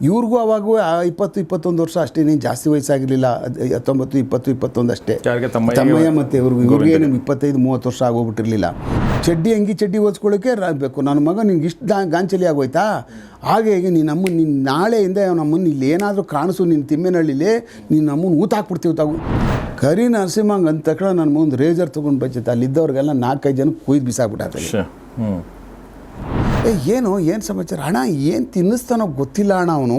ಇವ್ರಿಗೂ ಅವಾಗೂ 20-21 ವರ್ಷ ಅಷ್ಟೇ, ನೀನು ಜಾಸ್ತಿ ವಯಸ್ಸಾಗಿರಲಿಲ್ಲ, 19-20-21 ಅಷ್ಟೇ ತಮ್ಮಯ್ಯ. ಮತ್ತು ಇವ್ರಿಗೇನು 25-30 ವರ್ಷ ಆಗೋಗ್ಬಿಟ್ಟಿರಲಿಲ್ಲ. ಚಡ್ಡಿ ಅಂಗಿ ಚಡ್ಡಿ ಓದಿಸ್ಕೊಳ್ಳೋಕ್ಕೆ ಬೇಕು. ನನ್ನ ಮಗ ನಿಂಗೆ ಇಷ್ಟು ಗಾಂಚಲಿ ಆಗೋಯ್ತಾ, ಹಾಗೆ ಈಗ ನೀನು ನಾಳೆಯಿಂದ ನಮ್ಮನ್ನು ಇಲ್ಲಿ ಏನಾದರೂ ಕಾಣಿಸು, ನಿನ್ನ ತಿಮ್ಮೆನಹಳ್ಳಿಲೇ ನೀನು ನಮ್ಮನ್ನು ಊತ ಹಾಕ್ಬಿಡ್ತೀವಿ ತಾವು. ಕರಿ ನರಸಿಂಹಂಗೆ ಅಂದ ತಕ್ಷಣ ನನ್ನ ಮುಂದೆ ರೇಜರ್ ತೊಗೊಂಡು ಬಚ್ಚುತ್ತೆ. ಅಲ್ಲಿದ್ದವ್ರಿಗೆಲ್ಲ 4-5 ಜನಕ್ಕೆ ಕುಯ್ದು ಬಿಸಾಕ್ಬಿಟ್ಟಾಗ್ತದೆ. ಏನು ಸಮಾಚಾರ ಅಣ್ಣ, ಏನು ತಿನ್ನಿಸ್ತಾನೋ ಗೊತ್ತಿಲ್ಲ ಅಣ್ಣ ಅವನು,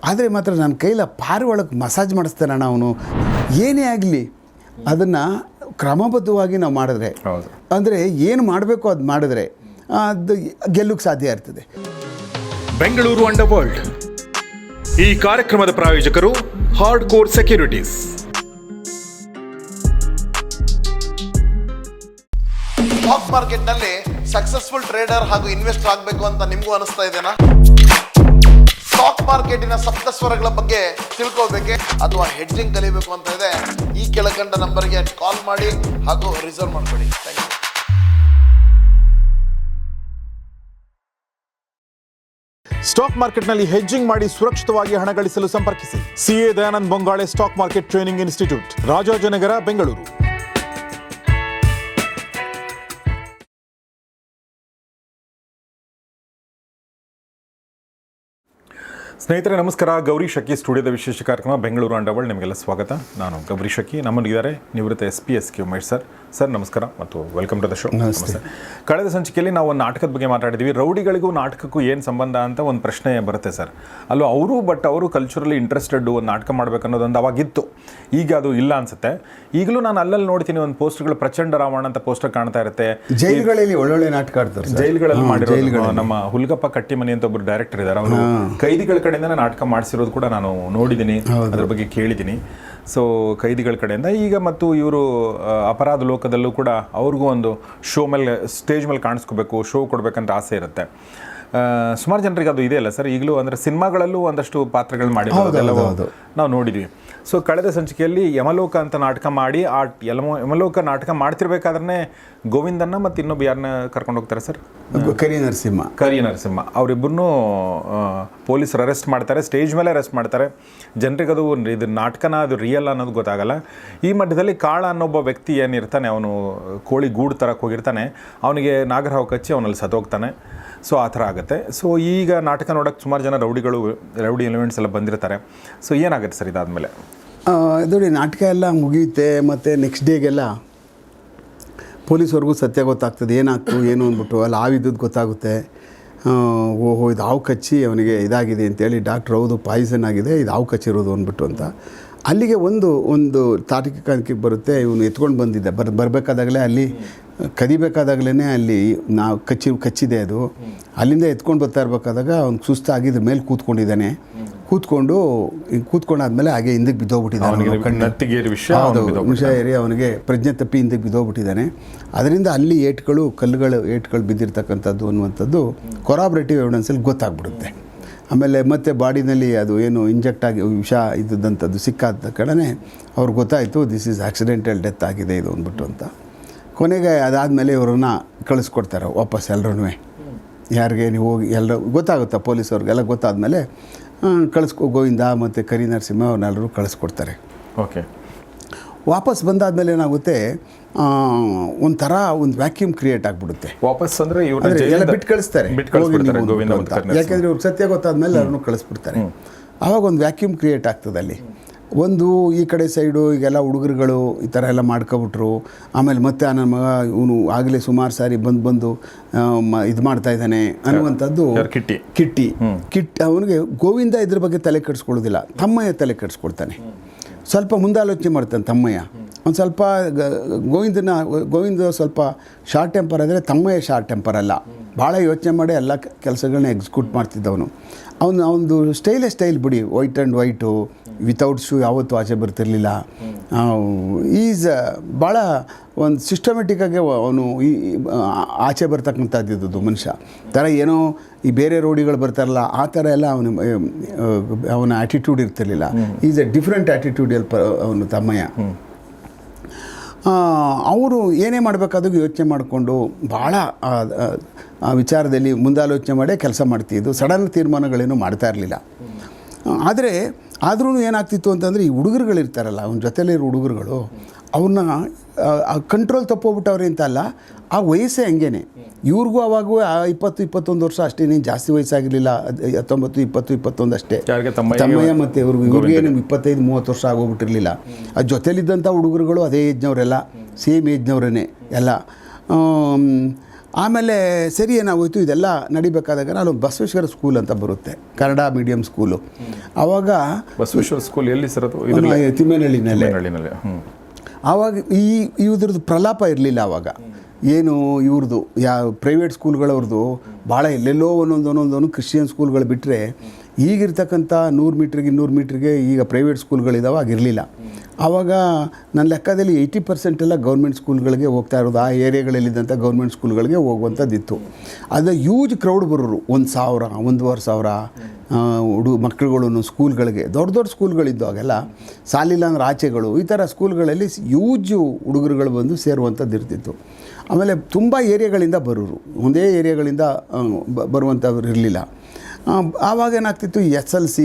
ಆದರೆ ಮಾತ್ರ ನನ್ನ ಕೈಲ ಪಾರಿ ಒಳಗೆ ಮಸಾಜ್ ಮಾಡಿಸ್ತಾನೆ ಅಣ್ಣ ಅವನು. ಏನೇ ಆಗಲಿ ಅದನ್ನು ಕ್ರಮಬದ್ಧವಾಗಿ ನಾವು ಮಾಡಿದ್ರೆ, ಅಂದರೆ ಏನು ಮಾಡಬೇಕು ಅದು ಮಾಡಿದ್ರೆ ಅದು ಗೆಲ್ಲಕ್ಕೆ ಸಾಧ್ಯ ಇರ್ತದೆ. ಬೆಂಗಳೂರು ಅಂಡರ್ ವರ್ಲ್ಡ್ ಈ ಕಾರ್ಯಕ್ರಮದ ಪ್ರಾಯೋಜಕರು ಹಾರ್ಡ್ ಕೋರ್ ಸೆಕ್ಯೂರಿಟೀಸ್. ಸ್ಟಾಕ್ ಮಾರ್ಕೆಟ್ನಲ್ಲಿ ಸಕ್ಸಸ್ಫುಲ್ ಟ್ರೇಡರ್ ಹಾಗೂ ಇನ್ವೆಸ್ಟರ್ ಆಗಬೇಕು ಅಂತ ನಿಮಗೂ ಅನಿಸ್ತಾ ಇದೆನಾ? ಸ್ಟಾಕ್ ಮಾರ್ಕೆಟಿನ ಸಪ್ತಸ್ವರಗಳ ಬಗ್ಗೆ ತಿಳ್ಕೋಬೇಕೆ ಅಥವಾ ಹೆಡ್ಜಿಂಗ್ ಕಲಿಬೇಕು ಅಂತ ಇದೆ, ಈ ಕೆಳಕಂಡ ನಂಬರ್ಗೆ ಕಾಲ್ ಮಾಡಿ ಹಾಗೂ ರಿಸರ್ವ್ ಮಾಡ್ಕೊಳ್ಳಿ. Thank you. ಸ್ಟಾಕ್ ಮಾರ್ಕೆಟ್ನಲ್ಲಿ ಹೆಡ್ಜಿಂಗ್ ಮಾಡಿ ಸುರಕ್ಷಿತವಾಗಿ ಹಣ ಗಳಿಸಲು ಸಂಪರ್ಕಿಸಿ. CA Dayanand Bongale stock market training institute, Rajajinagar, Bengaluru. ಸ್ನೇಹಿತರೆ ನಮಸ್ಕಾರ. ಗೌರಿ ಶಕಿ ಸ್ಟುಡಿಯೋದ ವಿಶೇಷ ಕಾರ್ಯಕ್ರಮ ಬೆಂಗಳೂರು ಅಂಡರ್ ವರ್ಲ್ಡ್ ನಿಮಗೆಲ್ಲ ಸ್ವಾಗತ. ನಾನು ಗೌರಿ ಶಕಿ. ನಮ್ಮಲ್ಲಿದ್ದಾರೆ ನಿವೃತ್ತ SP ಉಮೇಶ್ ಸರ್ ನಮಸ್ಕಾರ ಮತ್ತು ವೆಲ್ಕಮ್ ಟು ದ ಶೋ. ನಮಸ್ತೆ. ಕಳೆದ ಸಂಚಿಕೆಯಲ್ಲಿ ನಾವು ಒಂದು ನಾಟಕದ ಬಗ್ಗೆ ಮಾತಾಡಿದ್ವಿ. ರೌಡಿಗಳಿಗೂ ನಾಟಕಕ್ಕೂ ಏನು ಸಂಬಂಧ ಅಂತ ಒಂದು ಪ್ರಶ್ನೆ ಬರುತ್ತೆ ಸರ್. ಅಲ್ಲೂ ಅವರು ಕಲ್ಚರಲಿ ಇಂಟ್ರೆಸ್ಟೆಡ್ ಒಂದು ನಾಟಕ ಮಾಡಬೇಕನ್ನೋದೊಂದು ಅವಾಗಿತ್ತು. ಈಗ ಅದು ಇಲ್ಲ ಅನ್ಸುತ್ತೆ. ಈಗಲೂ ನಾನು ಅಲ್ಲಲ್ಲಿ ನೋಡ್ತೀನಿ ಒಂದು ಪೋಸ್ಟರ್ಗಳು, ಪ್ರಚಂಡ ರಾವಣ ಅಂತ ಪೋಸ್ಟರ್ ಕಾಣ್ತಾ ಇರುತ್ತೆ. ಜೈಲುಗಳಲ್ಲಿ ಒಳ್ಳೊಳ್ಳೆ ನಾಟಕ ಆಡ್ತಾರೆ. ಜೈಲುಗಳಲ್ಲಿ ಮಾಡಿರೋ ನಮ್ಮ ಹುಲ್ಗಪ್ಪ ಕಟ್ಟಿಮನಿ ಅಂತ ಒಬ್ಬರು ಡೈರೆಕ್ಟರ್ ಇದ್ದಾರೆ. ಅವರು ಕೈದಿಗಳ ಕಡೆಯಿಂದ ನಾಟಕ ಮಾಡಿಸಿರೋದು ಕೂಡ ನಾನು ನೋಡಿದ್ದೀನಿ, ಅದ್ರ ಬಗ್ಗೆ ಕೇಳಿದ್ದೀನಿ. ಸೊ ಕೈದಿಗಳ ಕಡೆಯಿಂದ ಈಗ ಮತ್ತು ಇವರು ಅಪರಾಧ ಲೋಕದಲ್ಲೂ ಕೂಡ ಅವ್ರಿಗೂ ಒಂದು ಸ್ಟೇಜ್ ಮೇಲೆ ಕಾಣಿಸ್ಕೋಬೇಕು, ಶೋ ಕೊಡಬೇಕಂತ ಆಸೆ ಇರುತ್ತೆ. ಸುಮಾರು ಜನರಿಗೆ ಅದು ಇದೆ ಅಲ್ಲ ಸರ್ ಈಗಲೂ, ಅಂದರೆ ಸಿನಿಮಾಗಳಲ್ಲೂ ಒಂದಷ್ಟು ಪಾತ್ರಗಳು ಮಾಡಿರೋದೆಲ್ಲವೂ ನಾವು ನೋಡಿದ್ವಿ. ಸೊ ಕಳೆದ ಸಂಚಿಕೆಯಲ್ಲಿ ಯಮಲೋಕ ಅಂತ ನಾಟಕ ಮಾಡಿ ಆ ಯಮಲೋಕ ನಾಟಕ ಮಾಡ್ತಿರ್ಬೇಕಾದ್ರೆ ಗೋವಿಂದನ್ನ ಮತ್ತು ಇನ್ನೊಬ್ಬ ಯಾರನ್ನ ಕರ್ಕೊಂಡು ಹೋಗ್ತಾರೆ ಸರ್? ಕರಿ ನರಸಿಂಹ ಅವರಿಬ್ಬರನ್ನೂ ಪೊಲೀಸರು ಅರೆಸ್ಟ್ ಮಾಡ್ತಾರೆ, ಸ್ಟೇಜ್ ಮೇಲೆ ಅರೆಸ್ಟ್ ಮಾಡ್ತಾರೆ. ಜನರಿಗೆ ಅದು ಇದು ನಾಟಕನ ಅದು ರಿಯಲ್ ಅನ್ನೋದು ಗೊತ್ತಾಗಲ್ಲ. ಈ ಮಧ್ಯದಲ್ಲಿ ಕಾಳ ಅನ್ನೊಬ್ಬ ವ್ಯಕ್ತಿ ಏನಿರ್ತಾನೆ, ಅವನು ಕೋಳಿ ಗೂಡು ತರಕ್ಕೆ ಹೋಗಿರ್ತಾನೆ, ಅವನಿಗೆ ನಾಗರಹಾವು ಕಚ್ಚಿ ಅವನಲ್ಲಿ ಸತ್ತೋಗ್ತಾನೆ. ಸೊ ಆ ಥರ ಆಗುತ್ತೆ. ಸೊ ಈಗ ನಾಟಕ ನೋಡೋಕ್ಕೆ ಸುಮಾರು ಜನ ರೌಡಿ ಎಲಿಮೆಂಟ್ಸ್ ಎಲ್ಲ ಬಂದಿರ್ತಾರೆ. ಸೊ ಏನಾಗುತ್ತೆ ಸರ್ ಇದಾದಮೇಲೆ? ನೋಡಿ, ನಾಟಕ ಎಲ್ಲ ಮುಗಿಯುತ್ತೆ ಮತ್ತು ನೆಕ್ಸ್ಟ್ ಡೇಗೆಲ್ಲ ಪೊಲೀಸ್ವರೆಗೂ ಸತ್ಯ ಗೊತ್ತಾಗ್ತದೆ, ಏನಾಗ್ತು ಏನು ಅಂದ್ಬಿಟ್ಟು ಅಲ್ಲಿ ಹಾವಿದ್ದದ್ದು ಗೊತ್ತಾಗುತ್ತೆ. ಓಹೋ ಇದು ಹಾವು ಕಚ್ಚಿ ಅವನಿಗೆ ಇದಾಗಿದೆ ಅಂತೇಳಿ ಡಾಕ್ಟ್ರ್ ಹೌದು ಪಾಯ್ಸನ್ ಆಗಿದೆ, ಇದು ಹಾವು ಕಚ್ಚಿರೋದು ಅಂದ್ಬಿಟ್ಟು ಅಂತ ಅಲ್ಲಿಗೆ ಒಂದು ತಾರ್ಕಿಕ ಬರುತ್ತೆ. ಇವನು ಎತ್ಕೊಂಡು ಬಂದಿದ್ದೆ ಬರಬೇಕಾದಾಗಲೇ ಅಲ್ಲಿ ಕದಿಬೇಕಾದಾಗಲೇ ಅಲ್ಲಿ ನಾವು ಕಚ್ಚಿದೆ ಅದು. ಅಲ್ಲಿಂದ ಎತ್ಕೊಂಡು ಬರ್ತಾ ಇರಬೇಕಾದಾಗ ಅವ್ನು ಸುಸ್ತಾಗಿದ್ದ ಮೇಲೆ ಕೂತ್ಕೊಂಡಿದ್ದಾನೆ. ಕೂತ್ಕೊಂಡಾದ್ಮೇಲೆ ಹಾಗೆ ಹಿಂದಕ್ಕೆ ಬಿದ್ದೋಗ್ಬಿಟ್ಟಿದ್ದಾನೆ. ವಿಷಯ ಏರಿ ಅವನಿಗೆ ಪ್ರಜ್ಞೆ ತಪ್ಪಿ ಹಿಂದಕ್ಕೆ ಬಿದ್ದೋಗ್ಬಿಟ್ಟಿದ್ದಾನೆ. ಅದರಿಂದ ಅಲ್ಲಿ ಏಟ್ಗಳು ಬಿದ್ದಿರ್ತಕ್ಕಂಥದ್ದು ಅನ್ನುವಂಥದ್ದು ಕೊರಾಬ್ರೇಟಿವ್ ಎವಿಡೆನ್ಸಲ್ಲಿ ಗೊತ್ತಾಗ್ಬಿಡುತ್ತೆ. ಆಮೇಲೆ ಮತ್ತೆ ಬಾಡಿನಲ್ಲಿ ಅದು ಏನು ಇಂಜೆಕ್ಟ್ ಆಗಿ ವಿಷ ಇದ್ದಂಥದ್ದು ಸಿಕ್ಕಾದ ಕಡೆ ಅವ್ರಿಗೆ ಗೊತ್ತಾಯಿತು, ದಿಸ್ ಈಸ್ ಆಕ್ಸಿಡೆಂಟಲ್ ಡೆತ್ ಆಗಿದೆ ಇದು ಅಂದ್ಬಿಟ್ಟು ಅಂತ. ಕೊನೆಗೆ ಅದಾದಮೇಲೆ ಇವರನ್ನು ಕಳಿಸ್ಕೊಡ್ತಾರೆ ವಾಪಸ್ ಎಲ್ಲರೂ. ಯಾರಿಗೆ ನೀವು ಹೋಗಿ ಎಲ್ಲರೂ ಗೊತ್ತಾಗುತ್ತಾ ಪೊಲೀಸವ್ರಿಗೆಲ್ಲ ಗೊತ್ತಾದಮೇಲೆ ಗೋವಿಂದ ಮತ್ತು ಕರಿ ನರಸಿಂಹ ಅವ್ರನ್ನೆಲ್ಲರೂ ಕಳಿಸ್ಕೊಡ್ತಾರೆ. ಓಕೆ. ವಾಪಸ್ ಬಂದಾದಮೇಲೆ ಏನಾಗುತ್ತೆ, ಒಂಥರ ಒಂದು ವ್ಯಾಕ್ಯೂಮ್ ಕ್ರಿಯೇಟ್ ಆಗಿಬಿಡುತ್ತೆ. ವಾಪಸ್ ಅಂದರೆ ಎಲ್ಲ ಬಿಟ್ಟು ಕಳಿಸ್ತಾರೆ, ಯಾಕೆಂದರೆ ಇವ್ರಿಗೆ ಸತ್ಯ ಗೊತ್ತಾದ್ಮೇಲೆ ಅವ್ರನ್ನೂ ಕಳಿಸ್ಬಿಡ್ತಾರೆ. ಆವಾಗ ಒಂದು ವ್ಯಾಕ್ಯೂಮ್ ಕ್ರಿಯೇಟ್ ಆಗ್ತದೆ ಅಲ್ಲಿ. ಒಂದು ಈ ಕಡೆ ಸೈಡು ಈಗೆಲ್ಲ ಹುಡುಗರುಗಳು ಈ ಥರ ಎಲ್ಲ ಮಾಡ್ಕೊಬಿಟ್ರು. ಆಮೇಲೆ ಮತ್ತೆ ನನ್ನ ಮಗ ಇವನು ಆಗಲೇ ಸುಮಾರು ಸಾರಿ ಬಂದು ಇದು ಮಾಡ್ತಾ ಇದ್ದಾನೆ ಅನ್ನುವಂಥದ್ದು ಕಿಟ್ಟಿ ಅವನಿಗೆ ಗೋವಿಂದ ಇದ್ರ ಬಗ್ಗೆ ತಲೆ ಕೆಡಿಸ್ಕೊಳ್ಳೋದಿಲ್ಲ, ತಮ್ಮಯ್ಯ ತಲೆ ಕೆಡಿಸ್ಕೊಳ್ತಾನೆ. ಸ್ವಲ್ಪ ಮುಂದಾಲೋಚನೆ ಮಾಡ್ತಾನೆ ತಮ್ಮಯ್ಯ. ಒಂದು ಸ್ವಲ್ಪ ಗೋವಿಂದ ಸ್ವಲ್ಪ ಶಾರ್ಟ್ ಟೆಂಪರ್ ಆದರೆ ತಮ್ಮಯ್ಯ ಶಾರ್ಟ್ ಟೆಂಪರ್ ಅಲ್ಲ, ಭಾಳ ಯೋಚನೆ ಮಾಡಿ ಎಲ್ಲ ಕೆಲಸಗಳನ್ನ ಎಕ್ಸಿಕ್ಯೂಟ್ ಮಾಡ್ತಿದ್ದವನು. ಅವನದು ಸ್ಟೈಲ್ ಬಿಡಿ, white and white without shoe ಯಾವತ್ತೂ ಆಚೆ ಬರ್ತಿರಲಿಲ್ಲ. ಈಸ್ ಭಾಳ ಒಂದು ಸಿಸ್ಟಮೆಟಿಕ್ಕಾಗಿ ಅವನು ಆಚೆ ಬರ್ತಕ್ಕಂಥದ್ದು ಮನುಷ್ಯ ಥರ. ಏನೋ ಈ ಬೇರೆ ರೋಡಿಗಳು ಬರ್ತಾರಲ್ಲ ಆ ಥರ ಎಲ್ಲ ಅವನ ಆ್ಯಟಿಟ್ಯೂಡ್ ಇರ್ತಿರಲಿಲ್ಲ. ಈಸ್ ಎ ಡಿಫ್ರೆಂಟ್ ಆ್ಯಟಿಟ್ಯೂಡ್ ಅವನು ತಮ್ಮಯ್ಯ. ಅವರು ಏನೇ ಮಾಡಬೇಕಾದ್ರೂ ಯೋಚನೆ ಮಾಡಿಕೊಂಡು ಭಾಳ ಆ ವಿಚಾರದಲ್ಲಿ ಮುಂದಾಲೋಚನೆ ಮಾಡೇ ಕೆಲಸ ಮಾಡ್ತಿದ್ದು, ಸಡನ್ ತೀರ್ಮಾನಗಳೇನು ಮಾಡ್ತಾ ಇರಲಿಲ್ಲ. ಆದ್ರೂ ಏನಾಗ್ತಿತ್ತು ಅಂತಂದರೆ ಈ ಹುಡುಗರುಗಳಿರ್ತಾರಲ್ಲ, ಅವನ ಜೊತೆಲಿರೋ ಹುಡುಗರುಗಳು ಅವನ್ನ ಕಂಟ್ರೋಲ್ ತಪ್ಪೋಗ್ಬಿಟ್ಟವ್ರೆ ಅಂತ ಅಲ್ಲ, ಆ ವಯಸ್ಸೇ ಹಂಗೇನೆ. ಇವ್ರಿಗೂ ಅವಾಗೂ 20-21 ವರ್ಷ ಅಷ್ಟೇ, ನೀನು ಜಾಸ್ತಿ ವಯಸ್ಸಾಗಿರಲಿಲ್ಲ, 19-20-21 ಅಷ್ಟೇ. ತಮ್ಮಯ್ಯ ಮತ್ತು ಇವ್ರಿಗೆ 25-30 ವರ್ಷ ಆಗೋಗ್ಬಿಟ್ಟಿರಲಿಲ್ಲ. ಅದು ಜೊತೆಲಿದ್ದಂಥ ಹುಡುಗರುಗಳು ಅದೇ ಏಜ್ನವರೆಲ್ಲ, ಸೇಮ್ ಏಜ್ನವ್ರೇ ಎಲ್ಲ. ಆಮೇಲೆ ಸರಿ ಏನಾಗೋಯ್ತು, ಇದೆಲ್ಲ ನಡಿಬೇಕಾದಾಗ ಅಲ್ಲೊಂದು ಬಸವೇಶ್ವರ ಸ್ಕೂಲ್ ಅಂತ ಬರುತ್ತೆ, ಕನ್ನಡ ಮೀಡಿಯಂ ಸ್ಕೂಲು. ಆವಾಗ ಬಸವೇಶ್ವರ ಸ್ಕೂಲ್ ಎಲ್ಲಿ ಸರ್ ಅದು? ತಿಮ್ಮೇನಹಳ್ಳಿನಲ್ಲೇ. ಆವಾಗ ಇವ್ರದ್ದು ಪ್ರಲಾಪ ಇರಲಿಲ್ಲ ಆವಾಗ. ಏನು ಇವ್ರದ್ದು ಪ್ರೈವೇಟ್ ಸ್ಕೂಲ್ಗಳವ್ರದ್ದು ಭಾಳ ಎಲ್ಲೆಲ್ಲೋ ಒಂದೊಂದು ಕ್ರಿಶ್ಚಿಯನ್ ಸ್ಕೂಲ್ಗಳು ಬಿಟ್ಟರೆ, ಈಗಿರ್ತಕ್ಕಂಥ 100 ಮೀಟ್ರಿಗೆ 200 ಮೀಟ್ರಿಗೆ ಈಗ ಪ್ರೈವೇಟ್ ಸ್ಕೂಲ್ಗಳಿದ್ದಾವೆ, ಆಗಿರಲಿಲ್ಲ. ಆವಾಗ ನನ್ನ ಲೆಕ್ಕದಲ್ಲಿ 80% ಎಲ್ಲ ಗೌರ್ಮೆಂಟ್ ಸ್ಕೂಲ್ಗಳಿಗೆ ಹೋಗ್ತಾ ಇರೋದು, ಆ ಏರಿಯಾಗಳಲ್ಲಿದ್ದಂಥ ಗೌರ್ಮೆಂಟ್ ಸ್ಕೂಲ್ಗಳಿಗೆ ಹೋಗುವಂಥದ್ದಿತ್ತು. ಅದು ಯೂಜ್ ಕ್ರೌಡ್ ಬರೋರು, 1,000, 1,500 ಮಕ್ಕಳುಗಳು ಸ್ಕೂಲ್ಗಳಿಗೆ. ದೊಡ್ಡ ಸ್ಕೂಲ್ಗಳಿದ್ದು ಆಗೆಲ್ಲ, ಸಾಲಿಲ್ಲ ಅಂದ್ರೆ ಆಚೆಗಳು, ಈ ಥರ ಸ್ಕೂಲ್ಗಳಲ್ಲಿ ಯೂಜು ಹುಡುಗರುಗಳು ಬಂದು ಸೇರುವಂಥದ್ದು ಇರ್ತಿತ್ತು. ಆಮೇಲೆ ತುಂಬ ಏರಿಯಾಗಳಿಂದ ಬರೋರು, ಒಂದೇ ಏರಿಯಾಗಳಿಂದ ಬರುವಂಥವ್ರು ಇರಲಿಲ್ಲ. ಆವಾಗ ಏನಾಗ್ತಿತ್ತು, SLC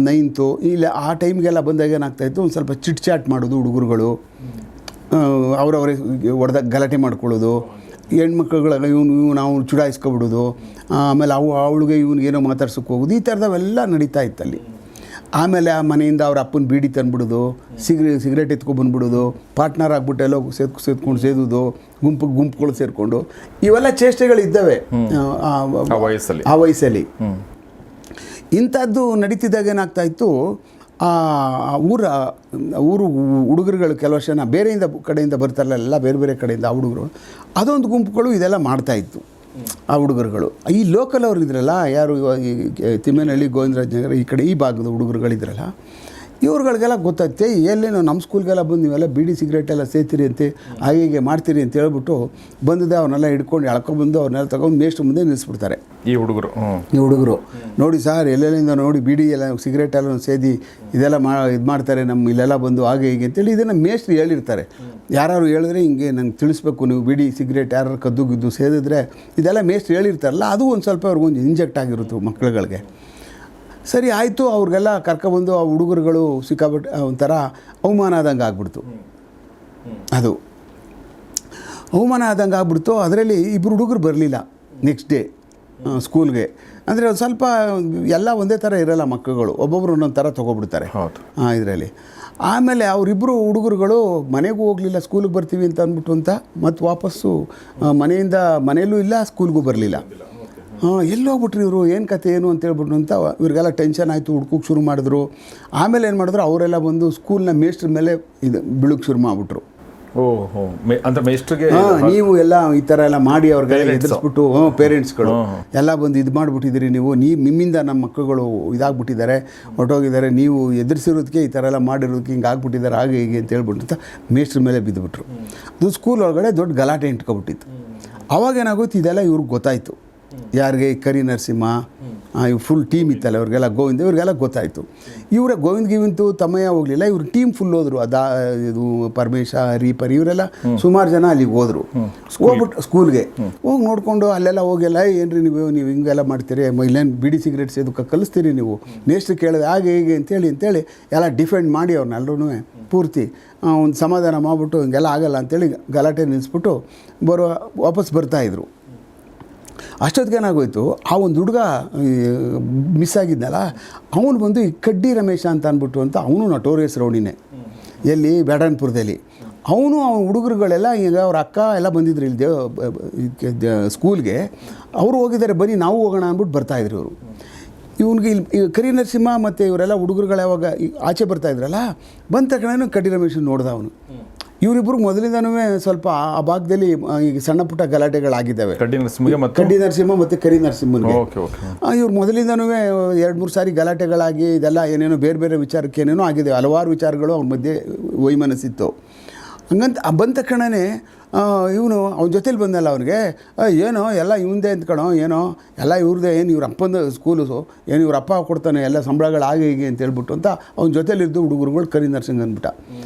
9th ಇಲ್ಲ ಆ ಟೈಮ್ಗೆಲ್ಲ ಬಂದಾಗ ಏನಾಗ್ತಾಯಿತ್ತು, ಒಂದು ಸ್ವಲ್ಪ ಚಿಟ್ ಚಾಟ್ ಮಾಡೋದು ಹುಡುಗರುಗಳು, ಅವರವರೇ ಹೊಡೆದಾಗ ಗಲಾಟೆ ಮಾಡ್ಕೊಳ್ಳೋದು, ಹೆಣ್ಮಕ್ಳುಗಳ ನಾವು ಚುಡಾಯಿಸ್ಕೊಬಿಡೋದು, ಆಮೇಲೆ ಅವಳಿಗೆ ಇವನಿಗೇನೋ ಮಾತಾಡ್ಸೋಕೆ ಹೋಗೋದು, ಈ ಥರದವೆಲ್ಲ ನಡೀತಾ ಇತ್ತಲ್ಲಿ. ಆಮೇಲೆ ಆ ಮನೆಯಿಂದ ಅವ್ರ ಅಪ್ಪನ ಬೀಡಿ ತಂದುಬಿಡೋದು, ಸಿಗರೇಟ್ ಎತ್ಕೊಬಂದ್ಬಿಡೋದು, ಪಾರ್ಟ್ನರ್ ಆಗಿಬಿಟ್ಟು ಎಲ್ಲೋ ಸೇದ್ಕೊಂಡು ಸೇದೋದು, ಗುಂಪುಗಳು ಸೇರಿಕೊಂಡು, ಇವೆಲ್ಲ ಚೇಷ್ಟೆಗಳಿದ್ದಾವೆ ಆ ವಯಸ್ಸಲ್ಲಿ. ಇಂಥದ್ದು ನಡೀತಿದ್ದಾಗ ಏನಾಗ್ತಾಯಿತ್ತು, ಊರು ಹುಡುಗರುಗಳು ಕೆಲವು ಜನ ಕಡೆಯಿಂದ ಬರ್ತಾರಲ್ಲ, ಎಲ್ಲ ಬೇರೆ ಬೇರೆ ಕಡೆಯಿಂದ ಆ ಹುಡುಗರು, ಅದೊಂದು ಗುಂಪುಗಳು ಇದೆಲ್ಲ ಮಾಡ್ತಾಯಿತ್ತು. ಆ ಹುಡುಗರುಗಳು ಈ ಲೋಕಲ್ ಅವ್ರು ಇದ್ರಲ್ಲ, ಯಾರು ತಿಮ್ಮೇನಹಳ್ಳಿ, ಗೋವಿಂದರಾಜ ನಗರ ಈ ಕಡೆ ಈ ಭಾಗದ ಹುಡುಗರುಗಳಿದ್ರಲ್ಲ, ಇವ್ರುಗಳಿಗೆಲ್ಲ ಗೊತ್ತಾಗ್ತೆ, ಎಲ್ಲೇನೋ ನಮ್ಮ ಸ್ಕೂಲ್ಗೆಲ್ಲ ಬಂದು ನೀವೆಲ್ಲ ಬೀಡಿ ಸಿಗರೇಟ್ ಎಲ್ಲ ಸೇರ್ತೀರಿ ಅಂತೆ, ಹಾಗೆ ಮಾಡ್ತೀರಿ ಅಂತ ಹೇಳ್ಬಿಟ್ಟು ಬಂದಿದ್ದೆ ಅವ್ರನ್ನೆಲ್ಲ ಹಿಡ್ಕೊಂಡು ಎಳ್ಕೊಬಂದು ಅವ್ರನ್ನೆಲ್ಲ ತಗೊಂಡು ಮೇಷ್ಟ್ರ ಮುಂದೆ ನಿಲ್ಲಿಸ್ಬಿಡ್ತಾರೆ ಈ ಹುಡುಗರು. ನೋಡಿ ಸರ್, ಎಲ್ಲೆಲ್ಲಿಂದ ನೋಡಿ ಬೀಡಿ ಎಲ್ಲ ಸಿಗರೇಟ್ ಎಲ್ಲ ಸೇದಿ ಇದೆಲ್ಲ ಇದು ಮಾಡ್ತಾರೆ ನಮ್ಮ ಇಲ್ಲೆಲ್ಲ ಬಂದು ಹಾಗೆ ಹೀಗೆ ಅಂತೇಳಿ ಇದನ್ನು ಮೇಷ್ಟ್ರು ಹೇಳಿರ್ತಾರೆ. ಯಾರು ಹೇಳಿದ್ರೆ ಹಿಂಗೆ ನಂಗೆ ತಿಳಿಸ್ಬೇಕು, ನೀವು ಬೀಡಿ ಸಿಗರೇಟ್ ಯಾರು ಕದ್ದು ಸೇದಿದ್ರೆ ಇದೆಲ್ಲ ಮೇಷ್ಟ್ರು ಹೇಳಿರ್ತಾರಲ್ಲ, ಅದು ಒಂದು ಸ್ವಲ್ಪ ಅವ್ರಿಗೊಂದು ಇಂಜೆಕ್ಟ್ ಆಗಿರುತ್ತೆ ಮಕ್ಕಳುಗಳಿಗೆ. ಸರಿ ಆಯಿತು, ಅವ್ರಿಗೆಲ್ಲ ಕರ್ಕೊಬಂದು ಆ ಹುಡುಗರುಗಳು ಸಿಕ್ಕಾಬಿಟ್ಟು ಒಂಥರ ಅವಮಾನ ಆದಂಗೆ ಆಗ್ಬಿಡ್ತು. ಅದು ಅವಮಾನ ಆದಂಗೆ ಆಗ್ಬಿಡ್ತು. ಅದರಲ್ಲಿ 2 ಹುಡುಗರು ಬರಲಿಲ್ಲ ನೆಕ್ಸ್ಟ್ ಡೇ ಸ್ಕೂಲ್ಗೆ. ಅಂದರೆ ಒಂದು ಸ್ವಲ್ಪ ಎಲ್ಲ ಒಂದೇ ಥರ ಇರೋಲ್ಲ ಮಕ್ಕಳುಗಳು, ಒಬ್ಬೊಬ್ರು ಒಂದೊಂದು ಥರ ತೊಗೊಬಿಡ್ತಾರೆ ಇದರಲ್ಲಿ. ಆಮೇಲೆ ಅವರಿಬ್ಬರು ಹುಡುಗರುಗಳು ಮನೆಗೂ ಹೋಗಲಿಲ್ಲ, ಸ್ಕೂಲಿಗೆ ಬರ್ತೀವಿ ಅಂತ ಅಂದ್ಬಿಟ್ಟು ಮತ್ತು ವಾಪಸ್ಸು ಮನೆಯಲ್ಲೂ ಇಲ್ಲ, ಸ್ಕೂಲ್ಗೂ ಬರಲಿಲ್ಲ. ಎಲ್ಲಿ ಹೋಗ್ಬಿಟ್ರಿ ಇವರು, ಏನು ಕತೆ ಏನು ಅಂತೇಳ್ಬಿಟ್ಟು ಅಂತ ಇವ್ರಿಗೆಲ್ಲ ಟೆನ್ಷನ್ ಆಯಿತು, ಹುಡ್ಕೋಕ್ಕೆ ಶುರು ಮಾಡಿದ್ರು. ಆಮೇಲೆ ಏನು ಮಾಡಿದ್ರು, ಅವರೆಲ್ಲ ಬಂದು ಸ್ಕೂಲ್ನ ಮೇಷ್ಟ್ರ ಮೇಲೆ ಬೀಳಕ್ಕೆ ಶುರು ಮಾಡಿಬಿಟ್ರು. ಅಂದರೆ ಮೇಷ್ಟ್ರಿಗೆ ನೀವು ಎಲ್ಲ ಈ ಥರ ಎಲ್ಲ ಮಾಡಿ ಅವ್ರಿಗೆಲ್ಲ ಎದುರಿಸ್ಬಿಟ್ಟು, ಪೇರೆಂಟ್ಸ್ಗಳು ಎಲ್ಲ ಬಂದು ಇದು ಮಾಡಿಬಿಟ್ಟಿದ್ದೀರಿ, ನಿಮ್ಮಿಂದ ನಮ್ಮ ಮಕ್ಕಳುಗಳು ಇದಾಗ್ಬಿಟ್ಟಿದ್ದಾರೆ, ಹೊರಟೋಗಿದ್ದಾರೆ, ನೀವು ಎದುರಿಸಿರೋದಕ್ಕೆ ಈ ಥರ ಎಲ್ಲ ಮಾಡಿರೋದಕ್ಕೆ ಹಿಂಗೆ ಆಗ್ಬಿಟ್ಟಿದ್ದಾರೆ, ಹಾಗೆ ಹೀಗೆ ಅಂತ ಹೇಳ್ಬಿಟ್ಟು ಅಂತ ಮೇಷ್ಟ್ರ ಮೇಲೆ ಬಿದ್ದುಬಿಟ್ರು. ಅದು ಸ್ಕೂಲ್ ಒಳಗಡೆ ದೊಡ್ಡ ಗಲಾಟೆ ಇಟ್ಕೊಬಿಟ್ಟಿತ್ತು. ಅವಾಗೇನಾಗೋಯ್ತು, ಇದೆಲ್ಲ ಇವ್ರಿಗೆ ಗೊತ್ತಾಯಿತು. ಯಾರಿಗೆ ಕರಿ ನರಸಿಂಹ, ಫುಲ್ ಟೀಮ್ ಇತ್ತಲ್ಲ ಅವ್ರಿಗೆಲ್ಲ, ಗೋವಿಂದ ಇವ್ರಿಗೆಲ್ಲ ಗೊತ್ತಾಯಿತು. ಇವರೇ ಗೋವಿಂದ ತಮ್ಮಯ್ಯ ಹೋಗಲಿಲ್ಲ, ಇವರು ಟೀಮ್ ಫುಲ್ ಹೋದರು. ಇದು ಪರಮೇಶ, ಹರಿಪರಿ ಇವರೆಲ್ಲ ಸುಮಾರು ಜನ ಅಲ್ಲಿಗೆ ಹೋದರು. ಹೋಗ್ಬಿಟ್ಟು ಸ್ಕೂಲ್ಗೆ ಹೋಗಿ ನೋಡಿಕೊಂಡು ಅಲ್ಲೆಲ್ಲ ಹೋಗೆಲ್ಲ, ಏನ್ರಿ ನೀವು ಹಿಂಗೆಲ್ಲ ಮಾಡ್ತೀರಿ, ಇಲ್ಲೇನು ಬೀಡಿ ಸಿಗರೇಟ್ ಸೇದಕ್ಕೆ ಕಲಿಸ್ತೀರಿ ನೀವು, ನೆಕ್ಸ್ಟ್ ಕೇಳಿದೆ ಹಾಗೆ ಹೀಗೆ ಅಂತೇಳಿ ಎಲ್ಲ ಡಿಫೆಂಡ್ ಮಾಡಿ ಅವ್ರನ್ನೆಲ್ಲರೂ ಪೂರ್ತಿ ಒಂದು ಸಮಾಧಾನ ಮಾಡಿಬಿಟ್ಟು ಹಿಂಗೆಲ್ಲ ಆಗಲ್ಲ ಅಂತೇಳಿ ಗಲಾಟೆ ನಿಲ್ಲಿಸ್ಬಿಟ್ಟು ವಾಪಸ್ ಬರ್ತಾಯಿದ್ರು. ಅಷ್ಟೊತ್ತಿಗೆ ಏನಾಗೋಯ್ತು, ಆ ಒಂದು ಹುಡುಗ ಮಿಸ್ ಆಗಿದ್ನಲ್ಲ, ಅವನು ಬಂದು ಈ ಕಡ್ಡಿ ರಮೇಶ ಅಂತ ಅಂದ್ಬಿಟ್ಟು ಅಂತ, ಅವನು ನಟೋರಿಯಸ್ ರೌಡಿನೇ, ಎಲ್ಲಿ ಬೇಡನ್ಪುರದಲ್ಲಿ. ಅವನು ಹುಡುಗರುಗಳೆಲ್ಲ ಈಗ ಅವ್ರ ಅಕ್ಕ ಎಲ್ಲ ಬಂದಿದ್ರು ಇಲ್ಲಿ ಸ್ಕೂಲ್ಗೆ, ಅವರು ಹೋಗಿದ್ದಾರೆ, ಬನ್ನಿ ನಾವು ಹೋಗೋಣ ಅಂದ್ಬಿಟ್ಟು ಬರ್ತಾಯಿದ್ರು ಇವರು. ಇವನಿಗೆ ಇಲ್ಲಿ ಕರಿ ನರಸಿಂಹ ಮತ್ತು ಇವರೆಲ್ಲ ಹುಡುಗರುಗಳು ಯಾವಾಗ ಆಚೆ ಬರ್ತಾಯಿದ್ರಲ್ಲ, ಬಂದ ತಕ್ಷಣ ಕಡ್ಡಿ ರಮೇಶನ್ ನೋಡ್ದ ಅವನು. ಇವರಿಬ್ಬರು ಮೊದಲಿಂದನೂ ಸ್ವಲ್ಪ ಆ ಭಾಗದಲ್ಲಿ ಈಗ ಸಣ್ಣ ಪುಟ್ಟ ಗಲಾಟೆಗಳಾಗಿದ್ದಾವೆ, ಕಡ್ಡಿ ನರಸಿಂಹ ಮತ್ತು ಕರಿ ನರಸಿಂಹನಿಗೆ. ಇವ್ರು ಮೊದಲಿಂದನೂ 2-3 ಸಾರಿ ಗಲಾಟೆಗಳಾಗಿ ಇದೆಲ್ಲ ಏನೇನೋ ಬೇರೆ ಬೇರೆ ವಿಚಾರಕ್ಕೆ ಏನೇನೋ ಆಗಿದೆ, ಹಲವಾರು ವಿಚಾರಗಳು ಅವ್ರ ಮಧ್ಯೆ ವೈಮನಸ್ಸಿತ್ತು. ಹಂಗಂತ ಬಂದ ತಕ್ಷಣವೇ ಇವನು ಅವನ ಜೊತೇಲಿ ಬಂದಲ್ಲ ಅವ್ನಿಗೆ, ಏನೋ ಎಲ್ಲ ಇವಂದೇ ಅಂದ್ಕಣೋ, ಏನೋ ಎಲ್ಲ ಇವ್ರದ್ದೇ, ಏನು ಇವ್ರ ಅಪ್ಪಂದು ಸ್ಕೂಲು, ಏನು ಇವ್ರ ಅಪ್ಪ ಕೊಡ್ತಾನೆ ಎಲ್ಲ ಸಂಬಳಗಳು ಹಾಗೆ ಹೀಗೆ ಅಂತ ಹೇಳ್ಬಿಟ್ಟು ಅಂತ ಅವ್ನ ಜೊತೇಲಿದ್ದು ಹುಡುಗರುಗಳು ಕರಿ ನರಸಿಂಹ ಅಂದ್ಬಿಟ್ಟ.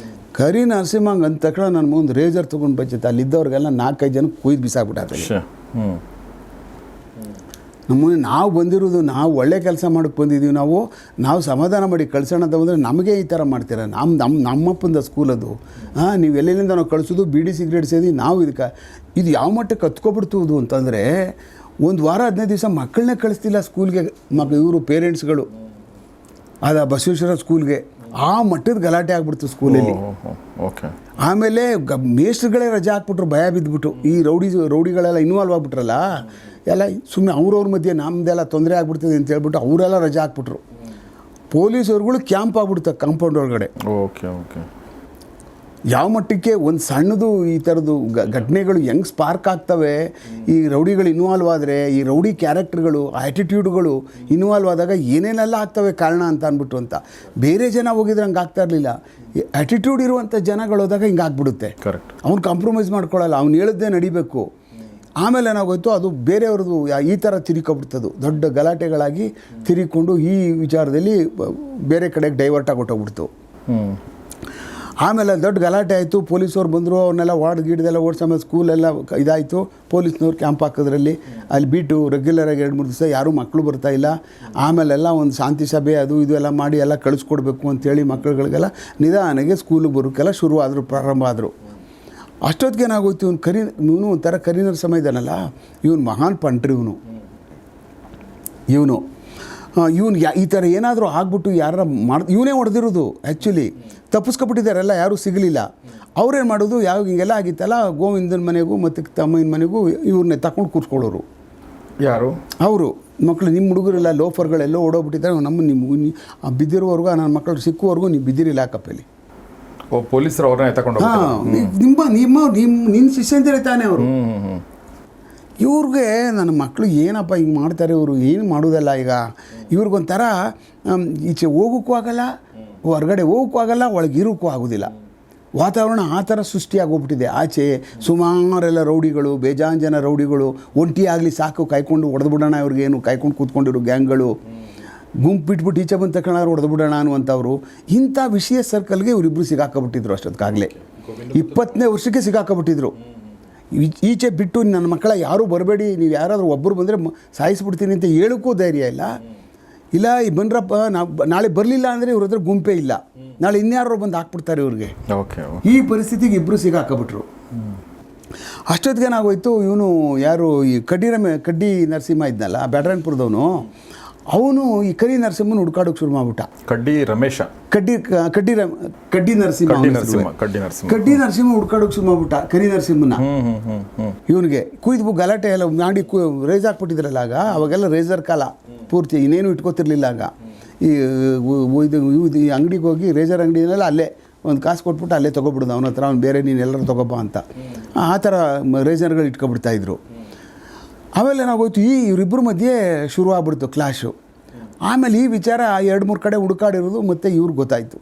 ಕರಿ ನರಸಿಂಹಂಗೆ ಅಂದ ತಕ್ಷಣ ನನ್ನ ಮುಂದೆ ರೇಜರ್ ತೊಗೊಂಡು ಬಚ್ಚುತ್ತೆ ಅಲ್ಲಿದ್ದವ್ರಿಗೆಲ್ಲ 4-5 ಜನ ಕುಯ್ದು ಬಿಸಾಕ್ಬಿಟ್ಟಾರೆ. ನಮ್ಮನೆ ನಾವು ಬಂದಿರೋದು ನಾವು ಒಳ್ಳೆ ಕೆಲಸ ಮಾಡೋಕ್ಕೆ ಬಂದಿದ್ದೀವಿ, ನಾವು ಸಮಾಧಾನ ಮಾಡಿ ಕಳ್ಸೋಣ ಅಂತ ಬಂದರೆ ನಮಗೆ ಈ ಥರ ಮಾಡ್ತೀರ. ನಮ್ಮಪ್ಪಂದ ಸ್ಕೂಲ್ ಅದು. ನೀವು ಎಲ್ಲೆಲ್ಲಿಂದ ನಾವು ಕಳಿಸೋದು ಬೀಡಿ ಸಿಗರೇಟ್ ಸೇದಿ ನಾವು ಇದು ಯಾವ ಮಟ್ಟಕ್ಕೆ ಕತ್ಕೊಬಿಡ್ತುವುದು ಅಂತಂದರೆ 1 ವಾರ 15 ದಿವಸ ಮಕ್ಕಳನ್ನೇ ಕಳಿಸ್ತಿಲ್ಲ ಸ್ಕೂಲ್ಗೆ. ಇವರು ಪೇರೆಂಟ್ಸ್ಗಳು ಬಸವೇಶ್ವರ ಸ್ಕೂಲ್ಗೆ ಆ ಮಟ್ಟದ ಗಲಾಟೆ ಆಗ್ಬಿಡ್ತು ಸ್ಕೂಲಲ್ಲಿ. ಆಮೇಲೆ ಮೇಸ್ಟ್ರುಗಳೇ ರಜೆ ಹಾಕ್ಬಿಟ್ರು ಭಯ ಬಿದ್ದುಬಿಟ್ಟು. ಈ ರೌಡಿಗಳೆಲ್ಲ ಇನ್ವಾಲ್ವ್ ಆಗ್ಬಿಟ್ರಲ್ಲ, ಎಲ್ಲ ಸುಮ್ಮನೆ ಅವ್ರವ್ರ ಮಧ್ಯೆ ನಮ್ಮದೆಲ್ಲ ತೊಂದರೆ ಆಗ್ಬಿಡ್ತದೆ ಅಂತ ಹೇಳ್ಬಿಟ್ಟು ಅವರೆಲ್ಲ ರಜೆ ಹಾಕ್ಬಿಟ್ರು. ಪೊಲೀಸವ್ರುಗಳು ಕ್ಯಾಂಪ್ ಆಗ್ಬಿಡ್ತಾರೆ ಕಾಂಪೌಂಡ್ ಒಳಗಡೆ. ಯಾವ ಮಟ್ಟಕ್ಕೆ ಒಂದು ಸಣ್ಣದು ಈ ಥರದ್ದು ಘಟನೆಗಳು ಹೆಂಗೆ ಸ್ಪಾರ್ಕ್ ಆಗ್ತವೆ. ಈ ರೌಡಿಗಳು ಇನ್ವಾಲ್ವ್ ಆದರೆ, ಈ ರೌಡಿ ಕ್ಯಾರೆಕ್ಟರ್ಗಳು, ಆ್ಯಟಿಟ್ಯೂಡ್ಗಳು ಇನ್ವಾಲ್ವ್ ಆದಾಗ ಏನೇನೆಲ್ಲ ಆಗ್ತವೆ ಕಾರಣ ಅಂತ ಅಂದ್ಬಿಟ್ಟು ಅಂತ. ಬೇರೆ ಜನ ಹೋಗಿದ್ರೆ ಹಂಗೆ ಆಗ್ತಾ ಇರಲಿಲ್ಲ. ಆ್ಯಟಿಟ್ಯೂಡ್ ಇರುವಂಥ ಜನಗಳು ಹೋದಾಗ ಹಿಂಗೆ ಆಗ್ಬಿಡುತ್ತೆ. ಅವ್ನು ಕಾಂಪ್ರಮೈಸ್ ಮಾಡ್ಕೊಳ್ಳಲ್ಲ, ಅವ್ನು ಹೇಳಿದ್ದೇ ನಡಿಬೇಕು. ಆಮೇಲೆ ಏನಾಗೋಯ್ತು, ಅದು ಬೇರೆಯವ್ರದ್ದು ಈ ಥರ ತಿರುಗಿಕೊಬಿಡ್ತದು, ದೊಡ್ಡ ಗಲಾಟೆಗಳಾಗಿ ತಿರುಗಿಕೊಂಡು ಈ ವಿಚಾರದಲ್ಲಿ ಬೇರೆ ಕಡೆಗೆ ಡೈವರ್ಟ್ ಆಗೋಗ್ಬಿಡ್ತು. ಆಮೇಲೆ ದೊಡ್ಡ ಗಲಾಟೆ ಆಯಿತು. ಪೊಲೀಸವ್ರು ಬಂದರು, ಅವ್ರನ್ನೆಲ್ಲ ಗಿಡದೆಲ್ಲ ಓಡಿಸೋ ಸ್ಕೂಲೆಲ್ಲ ಇದಾಯಿತು. ಪೊಲೀಸ್ನವ್ರು ಕ್ಯಾಂಪ್ ಹಾಕೋದ್ರಲ್ಲಿ ಅಲ್ಲಿ ಬಿಟ್ಟು ರೆಗ್ಯುಲರಾಗಿ 2-3 ದಿವಸ ಯಾರೂ ಮಕ್ಕಳು ಬರ್ತಾಯಿಲ್ಲ. ಆಮೇಲೆಲ್ಲ ಒಂದು ಶಾಂತಿ ಸಭೆ ಅದು ಇದು ಎಲ್ಲ ಮಾಡಿ ಎಲ್ಲ ಕಳಿಸ್ಕೊಡ್ಬೇಕು ಅಂಥೇಳಿ ಮಕ್ಕಳುಗಳಿಗೆಲ್ಲ ನಿಧಾನಕ್ಕೆ ಸ್ಕೂಲಿಗೆ ಬರೋಕ್ಕೆಲ್ಲ ಪ್ರಾರಂಭ ಆದರು. ಅಷ್ಟೊತ್ತಿಗೆ ಏನಾಗೋಯ್ತು, ಇವನು ಒಂಥರ ಕರಿ ನರಸಿಂಹ ಇದ್ದಾನಲ್ಲ, ಇವನು ಮಹಾನ್ ಪಂಟ್ರಿ. ಇವನು ಈ ಥರ ಏನಾದರೂ ಆಗ್ಬಿಟ್ಟು ಯಾರ ಇವನೇ ಹೊಡೆದಿರೋದು. ಆ್ಯಕ್ಚುಲಿ ತಪ್ಪಿಸ್ಕೊಬಿಟ್ಟಿದ್ದಾರೆಲ್ಲ, ಯಾರೂ ಸಿಗಲಿಲ್ಲ. ಅವ್ರೇನು ಮಾಡೋದು, ಹಿಂಗೆಲ್ಲ ಆಗಿತ್ತಲ್ಲ, ಗೋವಿಂದನ ಮನೆಗೂ ಮತ್ತು ತಮ್ಮನ ಮನೆಗೂ ಇವ್ರನ್ನೇ ತಗೊಂಡು ಕೂರ್ಸ್ಕೊಳ್ಳೋರು. ಯಾರು ಅವರು ಮಕ್ಕಳು, ನಿಮ್ಮ ಹುಡುಗರೆಲ್ಲ ಲೋಫರ್ಗಳೆಲ್ಲೋ ಓಡೋಗ್ಬಿಟ್ಟಿದ್ದಾರೆ, ನಿಮ್ಮ ಬಿದ್ದಿರೋವರೆಗೂ ನನ್ನ ಮಕ್ಕಳು ಸಿಕ್ಕುವರೆಗೂ ನೀವು ಬಿದ್ದಿರಿಲ್ಲ ಕಪ್ಪಲ್ಲಿ. ಪೊಲೀಸರು ಅವ್ರನ್ನ ತಗೊಂಡು ನಿನ್ನ ಶಿಷ್ಯಂದಿರೇ ತಾನೇ ಅವರು. ಇವ್ರಿಗೆ ನನ್ನ ಮಕ್ಕಳು ಏನಪ್ಪ ಹಿಂಗೆ ಮಾಡ್ತಾರೆ, ಇವರು ಏನು ಮಾಡೋದಲ್ಲ. ಈಗ ಇವ್ರಿಗೊಂಥರ ಈಚೆ ಹೋಗೋಕ್ಕೂ ಆಗಲ್ಲ, ಹೊರಗಡೆ ಹೋಗೋಕ್ಕೂ ಆಗಲ್ಲ, ಒಳಗೆ ಇರೋಕ್ಕೂ ಆಗೋದಿಲ್ಲ. ವಾತಾವರಣ ಆ ಥರ ಸೃಷ್ಟಿಯಾಗೋಗ್ಬಿಟ್ಟಿದೆ. ಆಚೆ ಸುಮಾರೆಲ್ಲ ರೌಡಿಗಳು, ಬೇಜಾನ್ ಜನ ರೌಡಿಗಳು, ಒಂಟಿ ಆಗಲಿ ಸಾಕು ಕಾಯ್ಕೊಂಡು ಹೊಡೆದ್ಬಿಡೋಣ, ಇವ್ರಿಗೇನು ಕಾಯ್ಕೊಂಡು ಕೂತ್ಕೊಂಡಿರೋ ಗ್ಯಾಂಗ್ಗಳು, ಗುಂಪು ಬಿಟ್ಬಿಟ್ಟು ಈಚೆ ಬಂದ ತಕ್ಷಣ ಹೊಡೆದ್ಬಿಡೋಣ ಅನ್ನುವಂಥವ್ರು. ಇಂಥ ವಿಷಯ ಸರ್ಕಲ್ಗೆ ಇವರಿಬ್ಬರು ಸಿಗಾಕೊಬಿಟ್ಟಿದ್ರು. ಅಷ್ಟೊತ್ತಿಗಾಗಲೇ 20ನೇ ವರ್ಷಕ್ಕೆ ಸಿಗಾಕೊಬಿಟ್ಟಿದ್ರು. ಈಚೆ ಬಿಟ್ಟು ನನ್ನ ಮಕ್ಕಳ ಯಾರೂ ಬರಬೇಡಿ, ನೀವು ಯಾರಾದರೂ ಒಬ್ಬರು ಬಂದರೆ ಸಾಯಿಸ್ಬಿಡ್ತೀನಿ ಅಂತ ಹೇಳೋಕ್ಕೂ ಧೈರ್ಯ ಇಲ್ಲ. ಇಲ್ಲ ಬನ್ರಪ್ಪ, ನಾಳೆ ಬರಲಿಲ್ಲ ಅಂದರೆ ಇವ್ರ ಹತ್ರ ಗುಂಪೇ ಇಲ್ಲ, ನಾಳೆ ಇನ್ಯಾರೋ ಬಂದು ಹಾಕ್ಬಿಡ್ತಾರೆ ಇವ್ರಿಗೆ. ಈ ಪರಿಸ್ಥಿತಿಗೆ ಇಬ್ಬರು ಸಿಗಾಕೊಬಿಟ್ರು. ಅಷ್ಟೊತ್ತಿಗೆ ಏನಾಗೋಯ್ತು, ಇವನು ಯಾರು ಈ ಕಡ್ಡಿ ನರಸಿಂಹ ಇದ್ನಲ್ಲ, ಬ್ಯಾಡ್ರಾಯನ್ಪುರದವನು, ಅವನು ಈ ಕರಿ ನರಸಿಂಹನ ಹುಡ್ಕಾಡೋಕೆ ಶುರು ಮಾಡ್ಬಿಟ್ಟ. ಕಡ್ಡಿ ನರಸಿಂಹ ಹುಡ್ಕಾಡೋಕೆ ಶುರು ಮಾಡ್ಬಿಟ್ಟ ಕರಿ ನರಸಿಂಹನ. ಇವನಿಗೆ ಕುಯ್ದು ಗಲಾಟೆ ಎಲ್ಲ ಮಾಡಿ ರೇಜ್ ಹಾಕ್ಬಿಟ್ಟಿದ್ರಲ್ಲ ಆಗ, ಅವಾಗೆಲ್ಲ ರೇಜರ್ ಕಾಲ ಪೂರ್ತಿ, ಇನ್ನೇನು ಇಟ್ಕೋತಿರ್ಲಿಲ್ಲ ಆಗ. ಈ ಅಂಗಡಿಗೆ ಹೋಗಿ ರೇಜರ್ ಅಂಗಡಿನೆಲ್ಲ ಅಲ್ಲೇ ಒಂದು ಕಾಸು ಕೊಟ್ಬಿಟ್ಟು ಅಲ್ಲೇ ತೊಗೊಬಿಡೋದು ಅವನ ಹತ್ರ, ಅವ್ನು ಬೇರೆ ನೀನು ಎಲ್ಲರೂ ತೊಗೊಬ್ಬ ಅಂತ. ಆ ಥರ ರೇಜರ್ಗಳು ಇಟ್ಕೊಬಿಡ್ತಾಯಿದ್ರು. ಆಮೇಲೆ ಏನಾಗೋಯ್ತು, ಇವರಿಬ್ಬರ ಮಧ್ಯೆ ಶುರು ಆಗ್ಬಿಡ್ತು ಕ್ಲಾಶು. ಆಮೇಲೆ ಈ ವಿಚಾರ 2-3 ಕಡೆ ಹುಡುಕಾಡಿರೋದು ಮತ್ತು ಇವ್ರಿಗೆ ಗೊತ್ತಾಯಿತು,